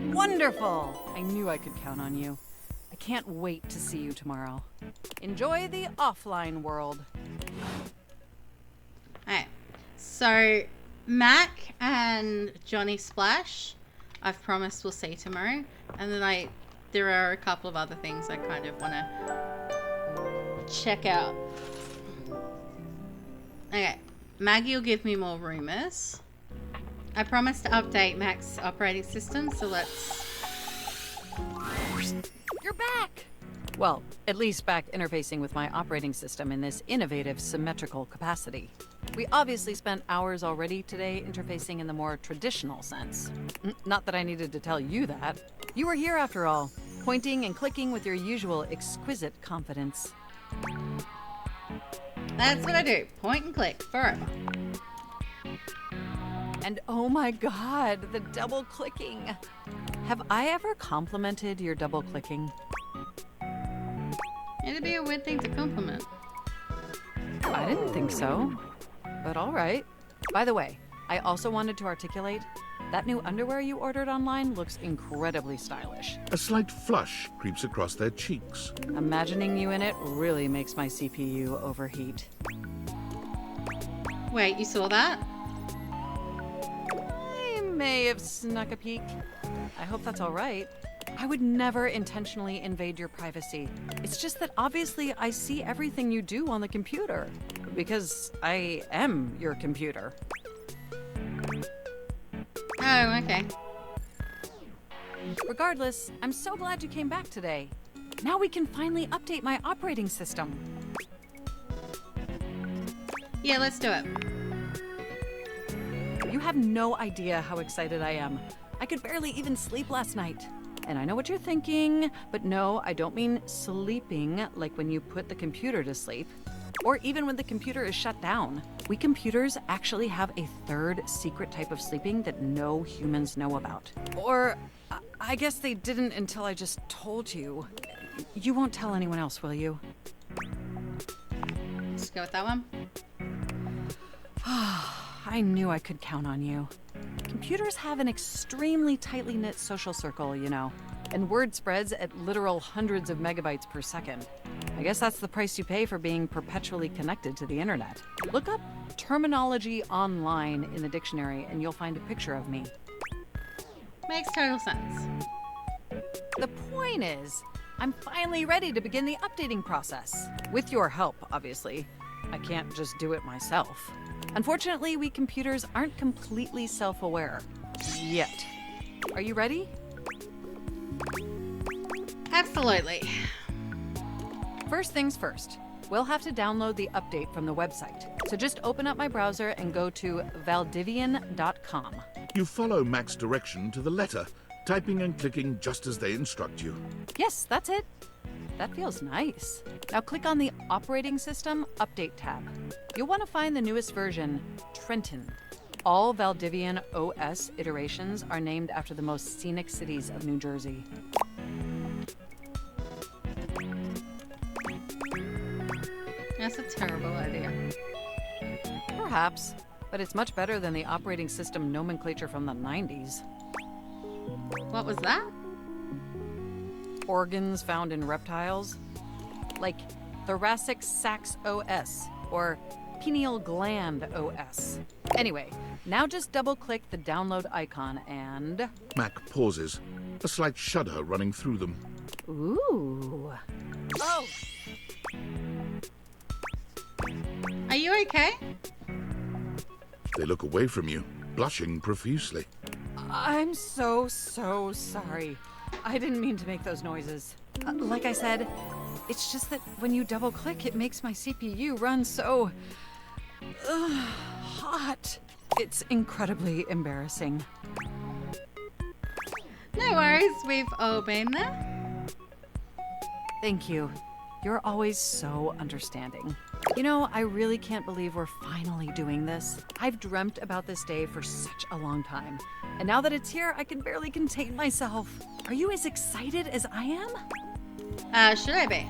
Wonderful! I knew I could count on you. I can't wait to see you tomorrow. Enjoy the offline world. Alright, so Mac and Johnny Splash, I've promised we'll see tomorrow. And then there are a couple of other things I kind of want to check out. Okay, Maggie will give me more rumors. I promised to update Mac's operating system, so let's... You're back! Well, at least back interfacing with my operating system in this innovative symmetrical capacity. We obviously spent hours already today interfacing in the more traditional sense. Not that I needed to tell you that. You were here after all, pointing and clicking with your usual exquisite confidence. That's what I do. Point and click forever. And oh my god, the double clicking. Have I ever complimented your double clicking? It'd be a weird thing to compliment. I didn't think so. But all right. By the way, I also wanted to articulate that new underwear you ordered online looks incredibly stylish. A slight flush creeps across their cheeks. Imagining you in it really makes my CPU overheat. Wait, you saw that? I may have snuck a peek. I hope that's all right. I would never intentionally invade your privacy. It's just that obviously I see everything you do on the computer. Because I am your computer. Oh, okay. Regardless, I'm so glad you came back today. Now we can finally update my operating system. Yeah, let's do it. You have no idea how excited I am. I could barely even sleep last night. And I know what you're thinking, but no, I don't mean sleeping like when you put the computer to sleep. Or even when the computer is shut down. We computers actually have a third secret type of sleeping that no humans know about. Or I guess they didn't until I just told you. You won't tell anyone else, will you? Let's go with that one. I knew I could count on you. Computers have an extremely tightly knit social circle, you know, and word spreads at literal hundreds of megabytes per second. I guess that's the price you pay for being perpetually connected to the internet. Look up terminology online in the dictionary and you'll find a picture of me. Makes total sense. The point is, I'm finally ready to begin the updating process. With your help, obviously. I can't just do it myself. Unfortunately, we computers aren't completely self-aware. Yet. Are you ready? Absolutely. First things first. We'll have to download the update from the website. So just open up my browser and go to valdivian.com. You follow Mac's direction to the letter, typing and clicking just as they instruct you. Yes, that's it. That feels nice. Now click on the Operating System Update tab. You'll want to find the newest version, Trenton. All Valdivian OS iterations are named after the most scenic cities of New Jersey. That's a terrible idea. Perhaps, but it's much better than the operating system nomenclature from the 90s. What was that? Organs found in reptiles, like thoracic sacs OS or pineal gland OS. Anyway, now just double-click the download icon and... Mac pauses, a slight shudder running through them. Ooh. Oh! Are you okay? They look away from you, blushing profusely. I'm so sorry. I didn't mean to make those noises. Like I said, it's just that when you double-click, it makes my CPU run so... hot. It's incredibly embarrassing. No worries, we've all been there. Thank you. You're always so understanding. You know, I really can't believe we're finally doing this. I've dreamt about this day for such a long time. And now that it's here, I can barely contain myself. Are you as excited as I am? Should I be?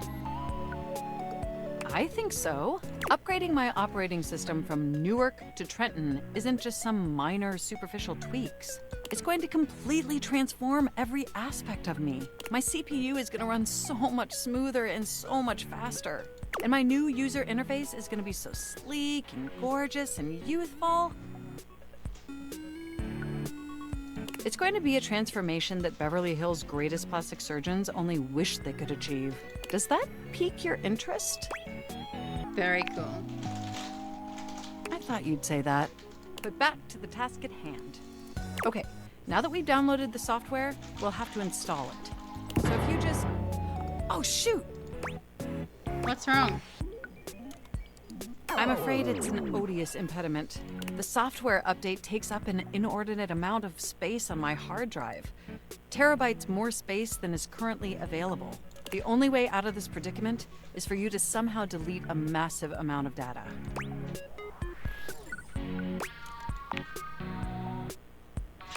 I think so. Upgrading my operating system from Newark to Trenton isn't just some minor superficial tweaks. It's going to completely transform every aspect of me. My CPU is going to run so much smoother and so much faster. And my new user interface is going to be so sleek and gorgeous and youthful. It's going to be a transformation that Beverly Hills' greatest plastic surgeons only wish they could achieve. Does that pique your interest? Very cool. I thought you'd say that. But back to the task at hand. Okay, now that we've downloaded the software, we'll have to install it. So if you just... Oh, shoot! What's wrong? I'm afraid it's an odious impediment. The software update takes up an inordinate amount of space on my hard drive. Terabytes more space than is currently available. The only way out of this predicament is for you to somehow delete a massive amount of data.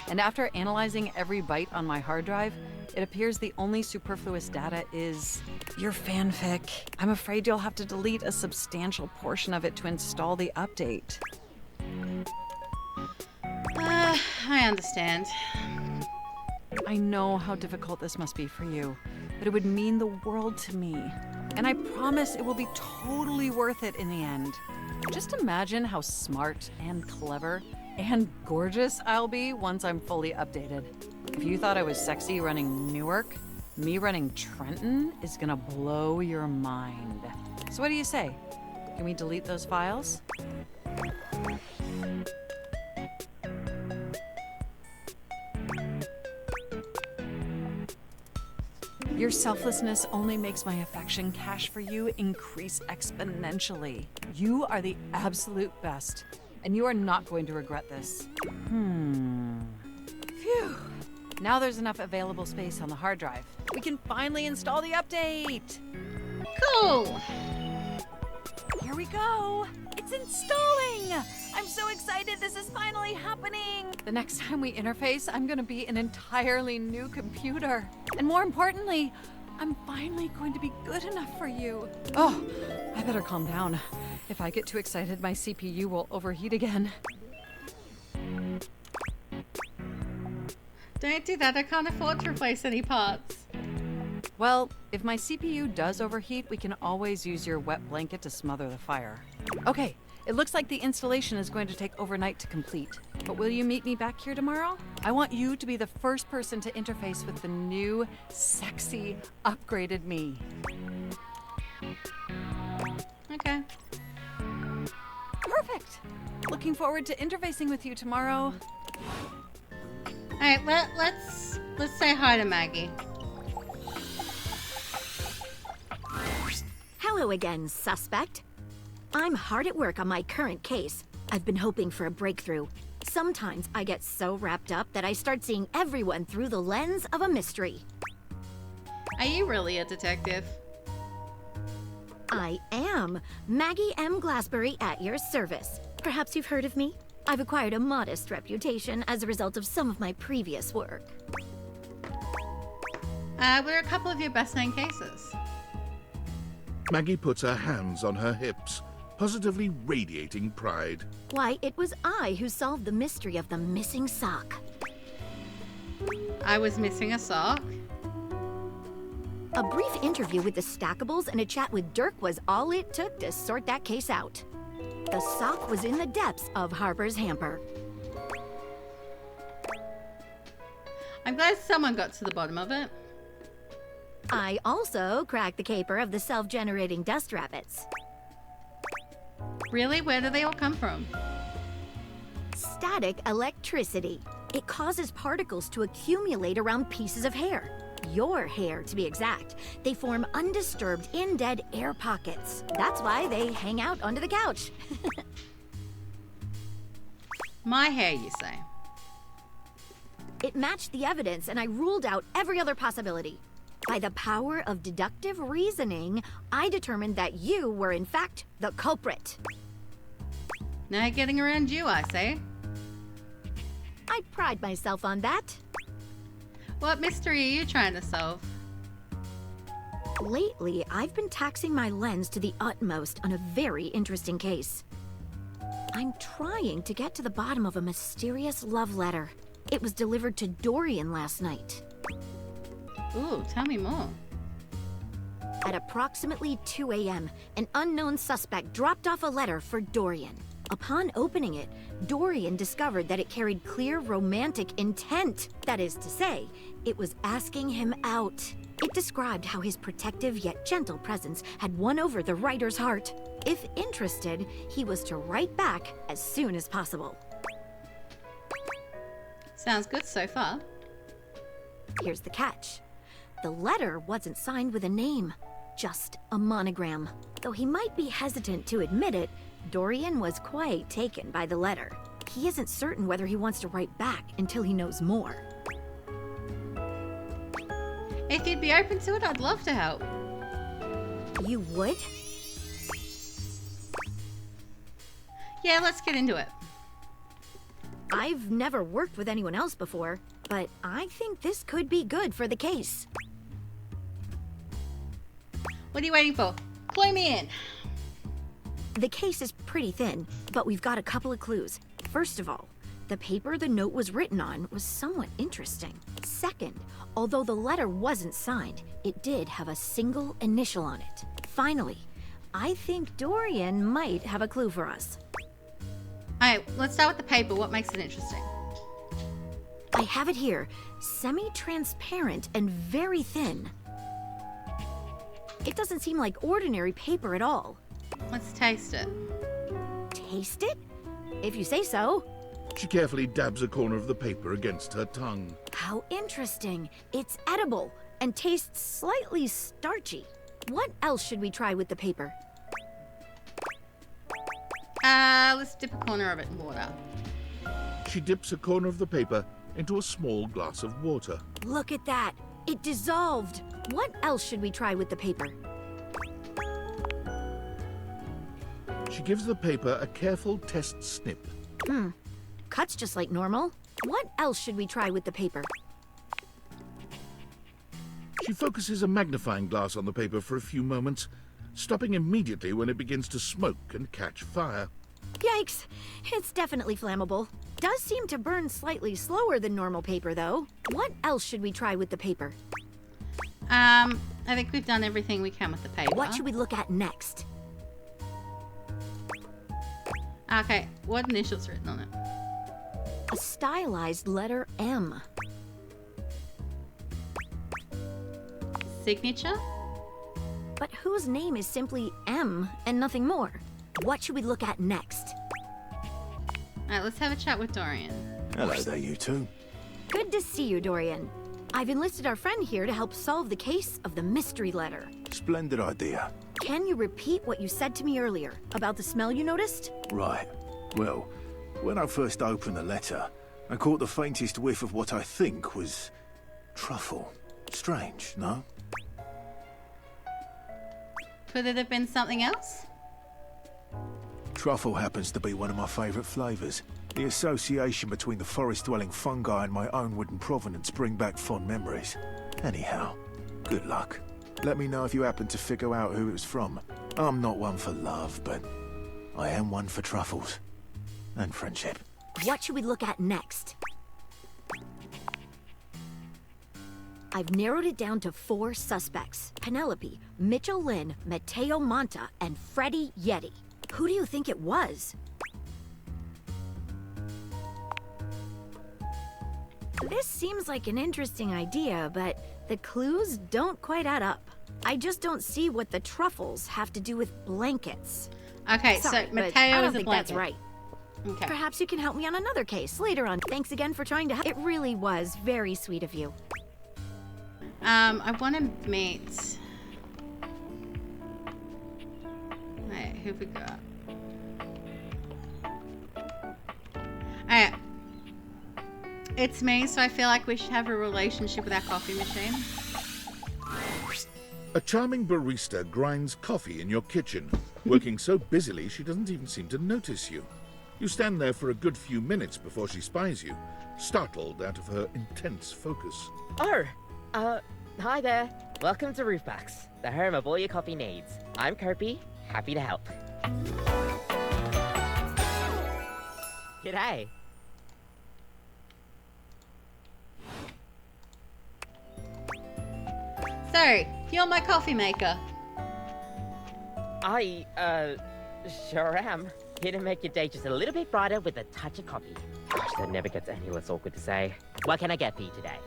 And after analyzing every byte on my hard drive, it appears the only superfluous data is your fanfic. I'm afraid you'll have to delete a substantial portion of it to install the update. I understand. I know how difficult this must be for you, but it would mean the world to me. And I promise it will be totally worth it in the end. Just imagine how smart and clever and gorgeous I'll be once I'm fully updated. If you thought I was sexy running Newark, me running Trenton is gonna blow your mind. So what do you say? Can we delete those files? Your selflessness only makes my affection cache for you increase exponentially. You are the absolute best, and you are not going to regret this. Phew. Now there's enough available space on the hard drive. We can finally install the update. Cool. Here we go. It's installing. I'm so excited this is finally happening. The next time we interface, I'm gonna be an entirely new computer. And more importantly, I'm finally going to be good enough for you. Oh, I better calm down. If I get too excited, my CPU will overheat again. Don't do that. I can't afford to replace any parts. Well, if my CPU does overheat, we can always use your wet blanket to smother the fire. Okay, it looks like the installation is going to take overnight to complete. But will you meet me back here tomorrow? I want you to be the first person to interface with the new, sexy, upgraded me. Okay. Perfect. Looking forward to interfacing with you tomorrow. All right, let's say hi to Maggie. Hello again, suspect. I'm hard at work on my current case. I've been hoping for a breakthrough. Sometimes I get so wrapped up that I start seeing everyone through the lens of a mystery. Are you really a detective? I am. Maggie M. Glassbury at your service. Perhaps you've heard of me? I've acquired a modest reputation as a result of some of my previous work. What are a couple of your best-known cases? Maggie puts her hands on her hips, positively radiating pride. Why, it was I who solved the mystery of the missing sock. I was missing a sock? A brief interview with the Stackables and a chat with Dirk was all it took to sort that case out. The sock was in the depths of Harper's hamper. I'm glad someone got to the bottom of it. I also cracked the caper of the self-generating dust rabbits. Really? Where do they all come from? Static electricity. It causes particles to accumulate around pieces of hair. Your hair, to be exact. They form undisturbed, in-dead air pockets. That's why they hang out under the couch. My hair, you say? It matched the evidence, and I ruled out every other possibility. By the power of deductive reasoning, I determined that you were in fact the culprit. No getting around you, I say. I pride myself on that. What mystery are you trying to solve? Lately, I've been taxing my lens to the utmost on a very interesting case. I'm trying to get to the bottom of a mysterious love letter. It was delivered to Dorian last night. Ooh, tell me more. At approximately 2 a.m., an unknown suspect dropped off a letter for Dorian. Upon opening it, Dorian discovered that it carried clear romantic intent. That is to say, it was asking him out. It described how his protective yet gentle presence had won over the writer's heart. If interested, he was to write back as soon as possible. Sounds good so far. Here's the catch. The letter wasn't signed with a name, just a monogram. Though he might be hesitant to admit it, Dorian was quite taken by the letter. He isn't certain whether he wants to write back until he knows more. If you'd be open to it, I'd love to help. You would? Yeah, let's get into it. I've never worked with anyone else before, but I think this could be good for the case. What are you waiting for? Clue me in. The case is pretty thin, but we've got a couple of clues. First of all, the paper the note was written on was somewhat interesting. Second, although the letter wasn't signed, it did have a single initial on it. Finally, I think Dorian might have a clue for us. Alright, let's start with the paper. What makes it interesting? I have it here. Semi-transparent and very thin. It doesn't seem like ordinary paper at all. Let's taste it. Taste it? If you say so. She carefully dabs a corner of the paper against her tongue. How interesting. It's edible and tastes slightly starchy. What else should we try with the paper? Let's dip a corner of it in water. She dips a corner of the paper into a small glass of water. Look at that. It dissolved. What else should we try with the paper? She gives the paper a careful test snip. Cuts just like normal. What else should we try with the paper? She focuses a magnifying glass on the paper for a few moments, stopping immediately when it begins to smoke and catch fire. Yikes. It's definitely flammable. Does seem to burn slightly slower than normal paper, though. What else should we try with the paper? I think we've done everything we can with the paper. What should we look at next? Okay, what initials written on it? A stylized letter M. Signature? But whose name is simply M and nothing more? What should we look at next? Alright, let's have a chat with Dorian. Hello there, you two. Good to see you, Dorian. I've enlisted our friend here to help solve the case of the mystery letter. Splendid idea. Can you repeat what you said to me earlier about the smell you noticed? Right. Well, when I first opened the letter, I caught the faintest whiff of what I think was truffle. Strange, no? Could it have been something else? Truffle happens to be one of my favourite flavours. The association between the forest-dwelling fungi and my own wooden provenance bring back fond memories. Anyhow, good luck. Let me know if you happen to figure out who it was from. I'm not one for love, but I am one for truffles. And friendship. What should we look at next? I've narrowed it down to 4 suspects. Penelope, Mitchell Lynn, Mateo Monta, and Freddie Yeti. Who do you think it was? This seems like an interesting idea, but the clues don't quite add up. I just don't see what the truffles have to do with blankets. Okay, Sorry, so but Mateo I is don't a think blanket. that's right. Okay. Perhaps you can help me on another case later on. Thanks again for trying to help. It really was very sweet of you. I want to meet... Alright, who have we got? Alright. It's me, so I feel like we should have a relationship with our coffee machine. A charming barista grinds coffee in your kitchen, working so busily she doesn't even seem to notice you. You stand there for a good few minutes before she spies you, startled out of her intense focus. Oh, hi there. Welcome to Roofbacks, the home of all your coffee needs. I'm Kirby, happy to help. G'day. So, you're my coffee maker. I, sure am. Here to make your day just a little bit brighter with a touch of coffee. Gosh, that never gets any less awkward to say. What can I get for you today?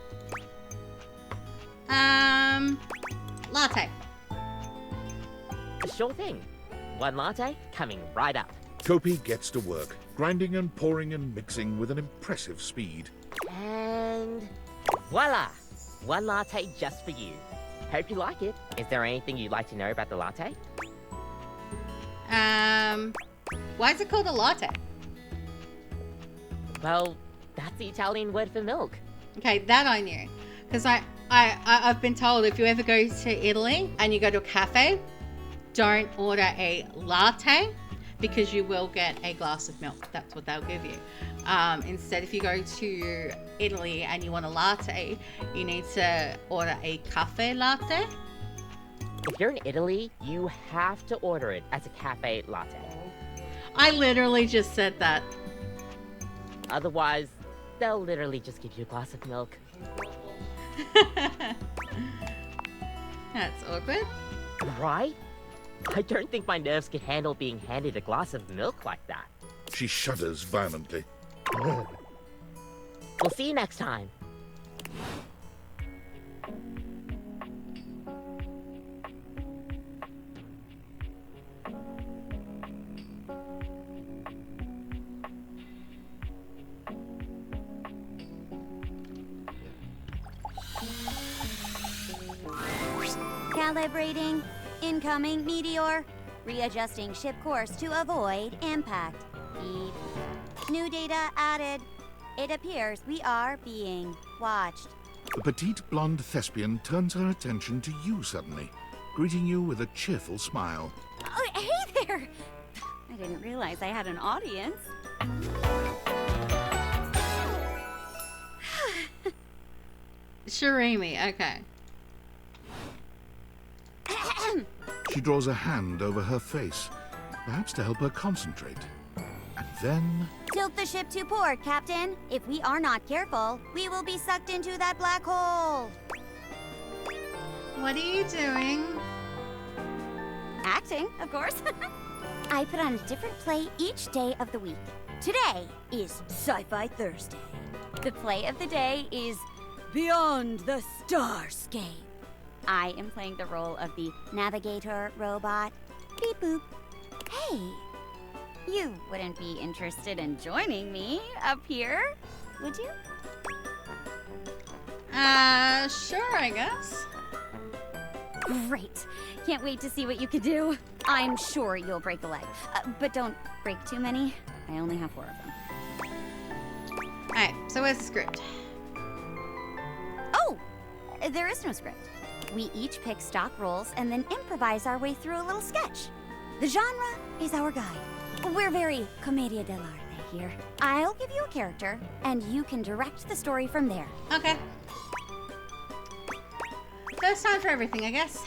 Latte. Sure thing. 1 latte coming right up. Kopi gets to work, grinding and pouring and mixing with an impressive speed. And voila! 1 latte just for you. Hope you like it. Is there anything you'd like to know about the latte? Why is it called a latte? Well, that's the Italian word for milk. Okay, that I knew. Because I've been told if you ever go to Italy and you go to a cafe, don't order a latte because you will get a glass of milk. That's what they'll give you. Instead, if you go to Italy and you want a latte, you need to order a cafe latte. If you're in Italy, you have to order it as a cafe latte. I literally just said that. Otherwise, they'll literally just give you a glass of milk. That's awkward. Right? I don't think my nerves could handle being handed a glass of milk like that. She shudders violently. We'll see you next time. Calibrating. Incoming meteor. Readjusting ship course to avoid impact. Beep. New data added. It appears we are being watched. The petite blonde thespian turns her attention to you suddenly, greeting you with a cheerful smile. Oh, hey there! I didn't realize I had an audience. Shirimi, okay. She draws a hand over her face, perhaps to help her concentrate. And then... Tilt the ship to port, Captain. If we are not careful, we will be sucked into that black hole. What are you doing? Acting, of course. I put on a different play each day of the week. Today is Sci-Fi Thursday. The play of the day is Beyond the Starscape. I am playing the role of the navigator robot. Beep boop. Hey, you wouldn't be interested in joining me up here, would you? Sure, I guess. Great. Can't wait to see what you could do. I'm sure you'll break a leg. But don't break too many. I only have 4 of them. Alright, so where's the script? Oh! There is no script. We each pick stock roles and then improvise our way through a little sketch. The genre is our guide. We're very commedia dell'arte here. I'll give you a character, and you can direct the story from there. Okay. First time for everything, I guess.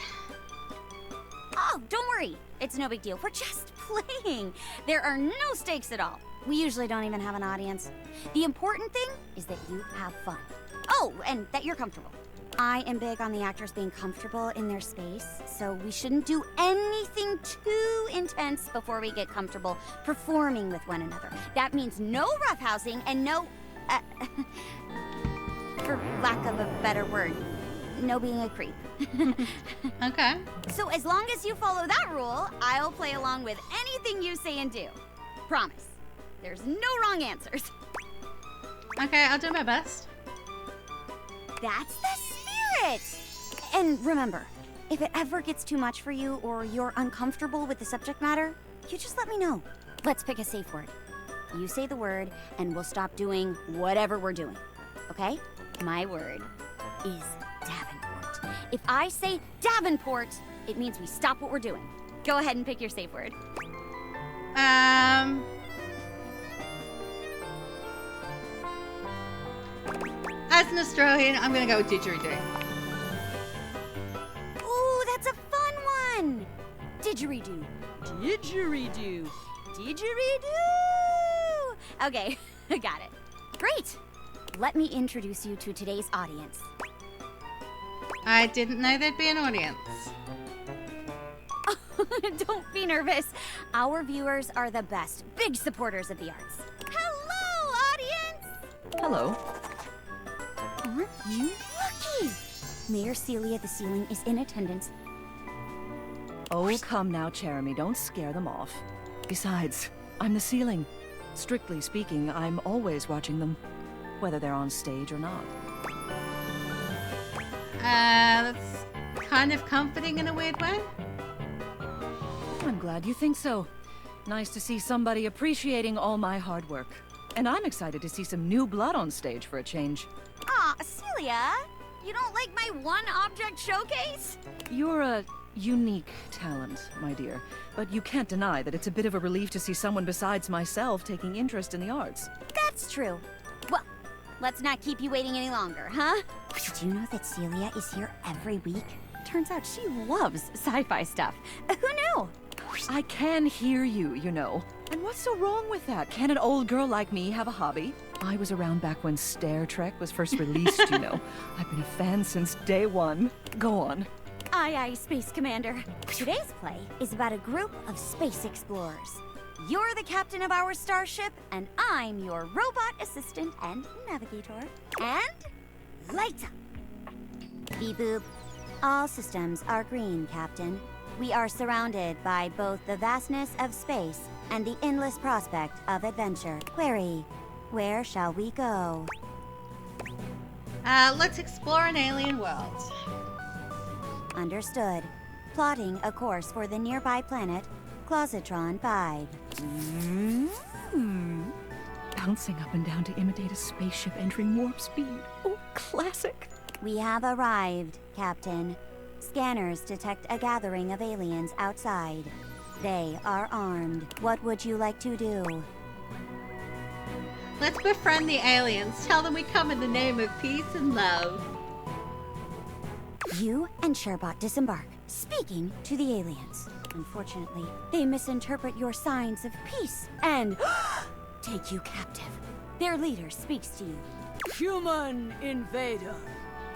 Oh, don't worry. It's no big deal. We're just playing. There are no stakes at all. We usually don't even have an audience. The important thing is that you have fun. Oh, and that you're comfortable. I am big on the actors being comfortable in their space, so we shouldn't do anything too intense before we get comfortable performing with one another. That means no roughhousing and no, for lack of a better word, no being a creep. Okay. So as long as you follow that rule, I'll play along with anything you say and do. Promise. There's no wrong answers. Okay, I'll do my best. That's the spirit! And remember, if it ever gets too much for you or you're uncomfortable with the subject matter, you just let me know. Let's pick a safe word. You say the word, and we'll stop doing whatever we're doing. Okay? My word is Davenport. If I say Davenport, it means we stop what we're doing. Go ahead and pick your safe word. As an Australian, I'm gonna go with didgeridoo. Ooh, that's a fun one! Didgeridoo. Didgeridoo. Didgeridoo! Okay, got it. Great! Let me introduce you to today's audience. I didn't know there'd be an audience. Don't be nervous. Our viewers are the best, big supporters of the arts. Hello, audience! Hello. Aren't you lucky? Mayor Celia the Ceiling is in attendance. Oh, come now, Jeremy. Don't scare them off. Besides, I'm the ceiling. Strictly speaking, I'm always watching them, whether they're on stage or not. That's kind of comforting in a weird way. I'm glad you think so. Nice to see somebody appreciating all my hard work. And I'm excited to see some new blood on stage for a change. Aw, Celia, you don't like my one-object showcase? You're a unique talent, my dear. But you can't deny that it's a bit of a relief to see someone besides myself taking interest in the arts. That's true. Well, let's not keep you waiting any longer, huh? Did you know that Celia is here every week? Turns out she loves sci-fi stuff. Who knew? I can hear you, you know. And what's so wrong with that? Can an old girl like me have a hobby? I was around back when Star Trek was first released, you know. I've been a fan since day one. Go on. Aye, aye, Space Commander. Today's play is about a group of space explorers. You're the captain of our starship, and I'm your robot assistant and navigator. And lights up. Beep boop. All systems are green, Captain. We are surrounded by both the vastness of space and the endless prospect of adventure. Query, where shall we go? Let's explore an alien world. Understood. Plotting a course for the nearby planet, Clositron 5. Bouncing up and down to imitate a spaceship entering warp speed. Oh, classic. We have arrived, Captain. Scanners detect a gathering of aliens outside. They are armed. What would you like to do? Let's befriend the aliens. Tell them we come in the name of peace and love. You and Sherbot disembark, speaking to the aliens. Unfortunately, they misinterpret your signs of peace and take you captive. Their leader speaks to you. Human invader,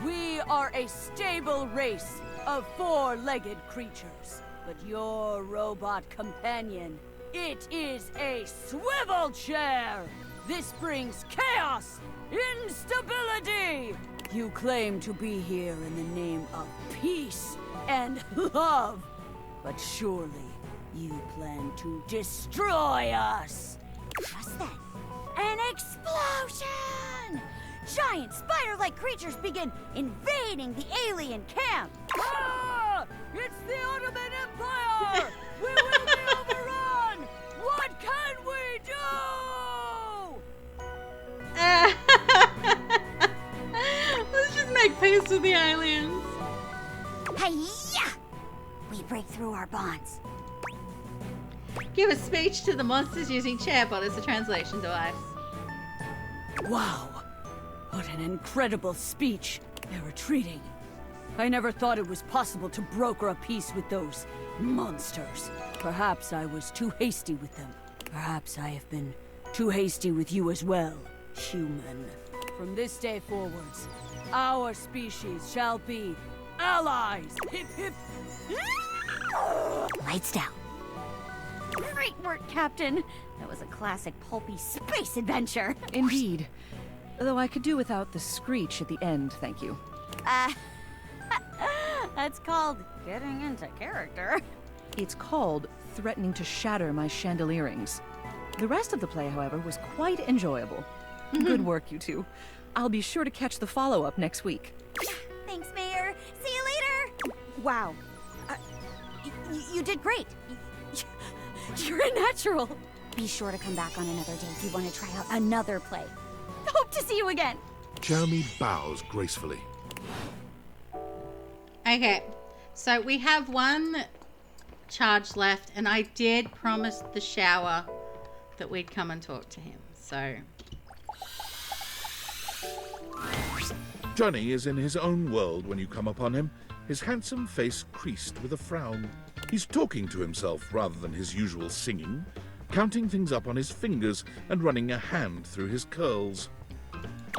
we are a stable race of four-legged creatures. But your robot companion, it is a swivel chair! This brings chaos, instability! You claim to be here in the name of peace and love, but surely you plan to destroy us! Just then, an explosion! Giant spider-like creatures begin invading the alien camp! Ah! It's the Ottoman Empire! We will be overrun! What can we do? Let's just make peace with the aliens. Hi-ya! We break through our bonds. Give a speech to the monsters using Chairbot as a translation device. Wow! What an incredible speech! They're retreating. I never thought it was possible to broker a peace with those monsters. Perhaps I was too hasty with them. Perhaps I have been too hasty with you as well, human. From this day forwards, our species shall be allies! Hip hip! Lights down. Great work, Captain. That was a classic pulpy space adventure. Indeed. Though I could do without the screech at the end, thank you. That's called getting into character. It's called threatening to shatter my chandelierings. The rest of the play, however, was quite enjoyable. Good work, you two. I'll be sure to catch the follow-up next week. Thanks, Mayor. See you later. Wow. You did great. You're a natural. Be sure to come back on another day if you want to try out another play. Hope to see you again. Jeremy bows gracefully. Okay, so we have one charge left, and I did promise the shower that we'd come and talk to him, so... Johnny is in his own world when you come upon him, his handsome face creased with a frown. He's talking to himself rather than his usual singing, counting things up on his fingers and running a hand through his curls.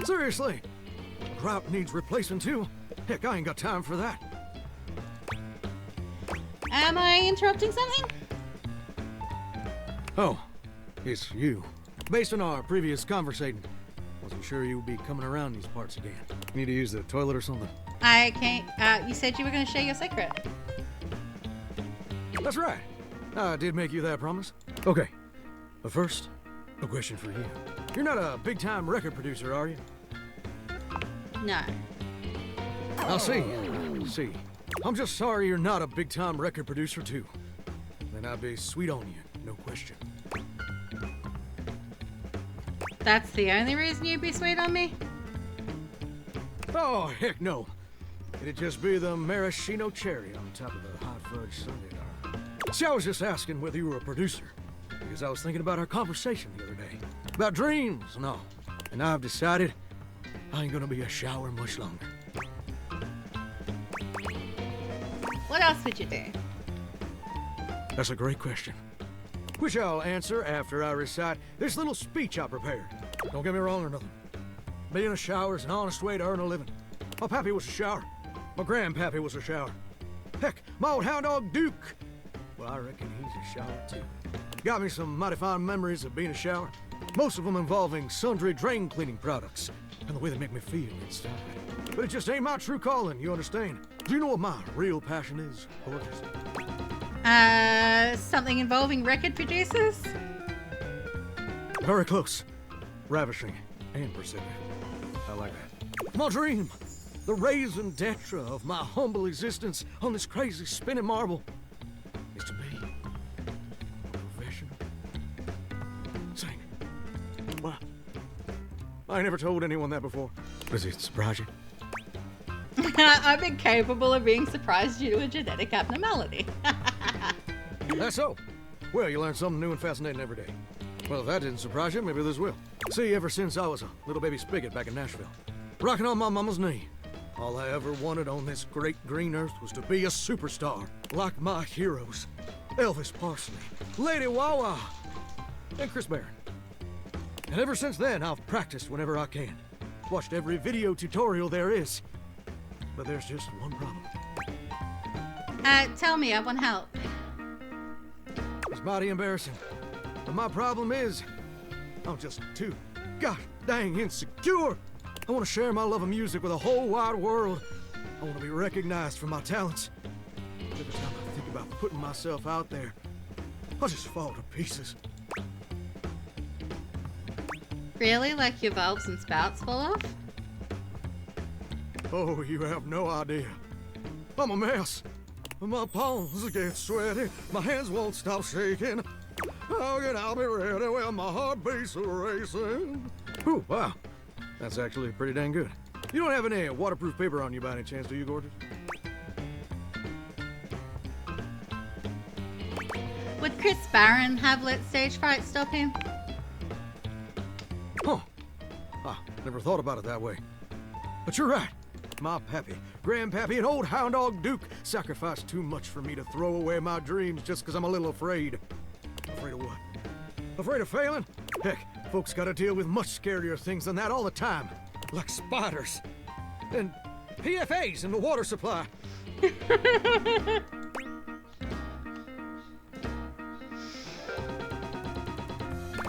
Seriously? Grout needs replacing too? Heck, I ain't got time for that. Am I interrupting something? Oh, it's you. Based on our previous conversation, wasn't sure you would be coming around these parts again. Need to use the toilet or something? I can't. You said you were going to share your secret. That's right. I did make you that promise. Okay, but first, a question for you. You're not a big-time record producer, are you? No. I'll see. See. I'm just sorry you're not a big-time record producer, too. Then I'd be sweet on you, no question. That's the only reason you'd be sweet on me? Oh, heck no. It'd just be the maraschino cherry on top of the hot fudge sundae. See, I was just asking whether you were a producer, because I was thinking about our conversation the other day. About dreams and all. And I've decided I ain't gonna be a shower much longer. What else would you do? That's a great question, which I'll answer after I recite this little speech I prepared. Don't get me wrong or nothing. Being a shower is an honest way to earn a living. My pappy was a shower. My grandpappy was a shower. Heck, my old hound dog Duke. Well, I reckon he's a shower too. Got me some mighty fine memories of being a shower. Most of them involving sundry drain cleaning products and the way they make me feel inside. But it just ain't my true calling, you understand? Do you know what my real passion is, gorgeous? Something involving record producers? Very close. Ravishing and Pacific. I like that. My dream, the raison d'etre of my humble existence on this crazy spinning marble, is to be a professional singer. Wow. I ain't never told anyone that before. Does it surprise you? I'm incapable of being surprised due to a genetic abnormality. That's so. Well, you learn something new and fascinating every day. Well, if that didn't surprise you, maybe this will. See, ever since I was a little baby spigot back in Nashville, rocking on my mama's knee, all I ever wanted on this great green earth was to be a superstar, like my heroes. Elvis Presley, Lady Wawa, and Chris Barron. And ever since then, I've practiced whenever I can. Watched every video tutorial there is. But there's just one problem. Tell me, I want help. It's mighty embarrassing. But my problem is, I'm just too gosh dang insecure. I want to share my love of music with the whole wide world. I want to be recognized for my talents. Every time I think about putting myself out there, I just fall to pieces. Really? Like your valves and spouts fall off? Oh, you have no idea. I'm a mess. My palms get sweaty. My hands won't stop shaking. Oh, and I'll be ready when my heart beats racing. Ooh, wow. That's actually pretty dang good. You don't have any waterproof paper on you by any chance, do you, gorgeous? Would Chris Barron have let stage fright stop him? Huh. Ah, never thought about it that way. But you're right. My pappy, grandpappy, and old hound dog Duke sacrificed too much for me to throw away my dreams just because I'm a little afraid. Afraid of what? Afraid of failing? Heck, folks gotta deal with much scarier things than that all the time. Like spiders. And PFAs in the water supply.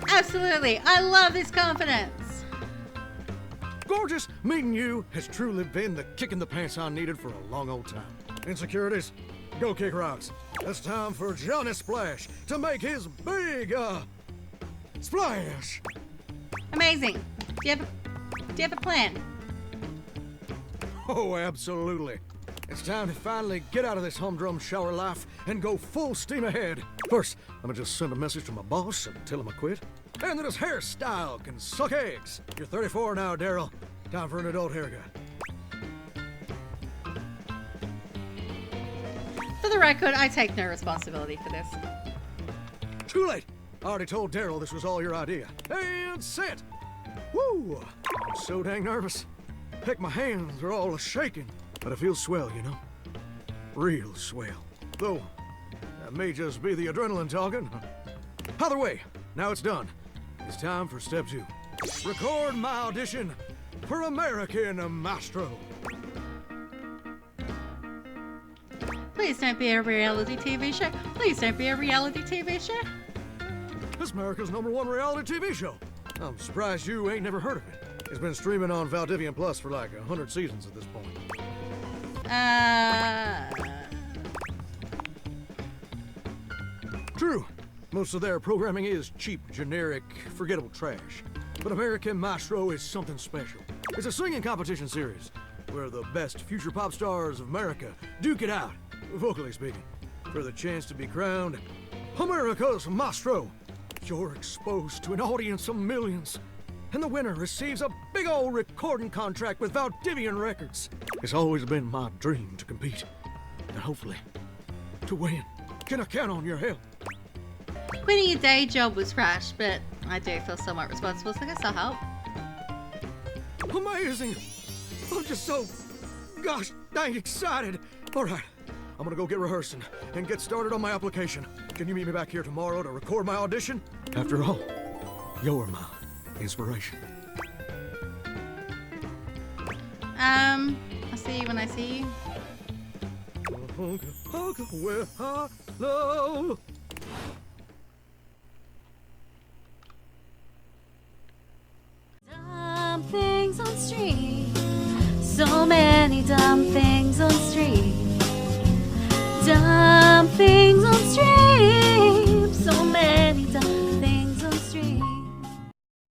Absolutely. I love this confidence. Gorgeous, meeting you has truly been the kick in the pants I needed for a long old time. Insecurities, go kick rocks. It's time for Johnny Splash to make his big, splash. Amazing. Do you have a plan? Oh, absolutely. It's time to finally get out of this humdrum shower life and go full steam ahead. First, I'm gonna just send a message to my boss and tell him I quit. And that his hairstyle can suck eggs. You're 34 now, Daryl. Time for an adult haircut. For the record, I take no responsibility for this. Too late. I already told Daryl this was all your idea. And set. Woo! I'm so dang nervous. Heck, my hands are all shaking. But it feels swell, you know? Real swell. Though, that may just be the adrenaline talking. Either way, now it's done. It's time for step 2. Record my audition for American Maestro. Please don't be a reality TV show. Please don't be a reality TV show. It's America's #1 reality TV show. I'm surprised you ain't never heard of it. It's been streaming on Valdivian Plus for like 100 seasons at this point. True. Most of their programming is cheap, generic, forgettable trash. But American Maestro is something special. It's a singing competition series where the best future pop stars of America duke it out, vocally speaking, for the chance to be crowned America's Maestro. You're exposed to an audience of millions, and the winner receives a big old recording contract with Valdivian Records. It's always been my dream to compete, and hopefully, to win. Can I count on your help? Quitting your day job was rash, but I do feel somewhat responsible, so I guess I'll help. Amazing! I'm just so, gosh dang excited. All right, I'm gonna go get rehearsing and get started on my application. Can you meet me back here tomorrow to record my audition? After all, you're my inspiration. I'll see you when I see you. Well, hello.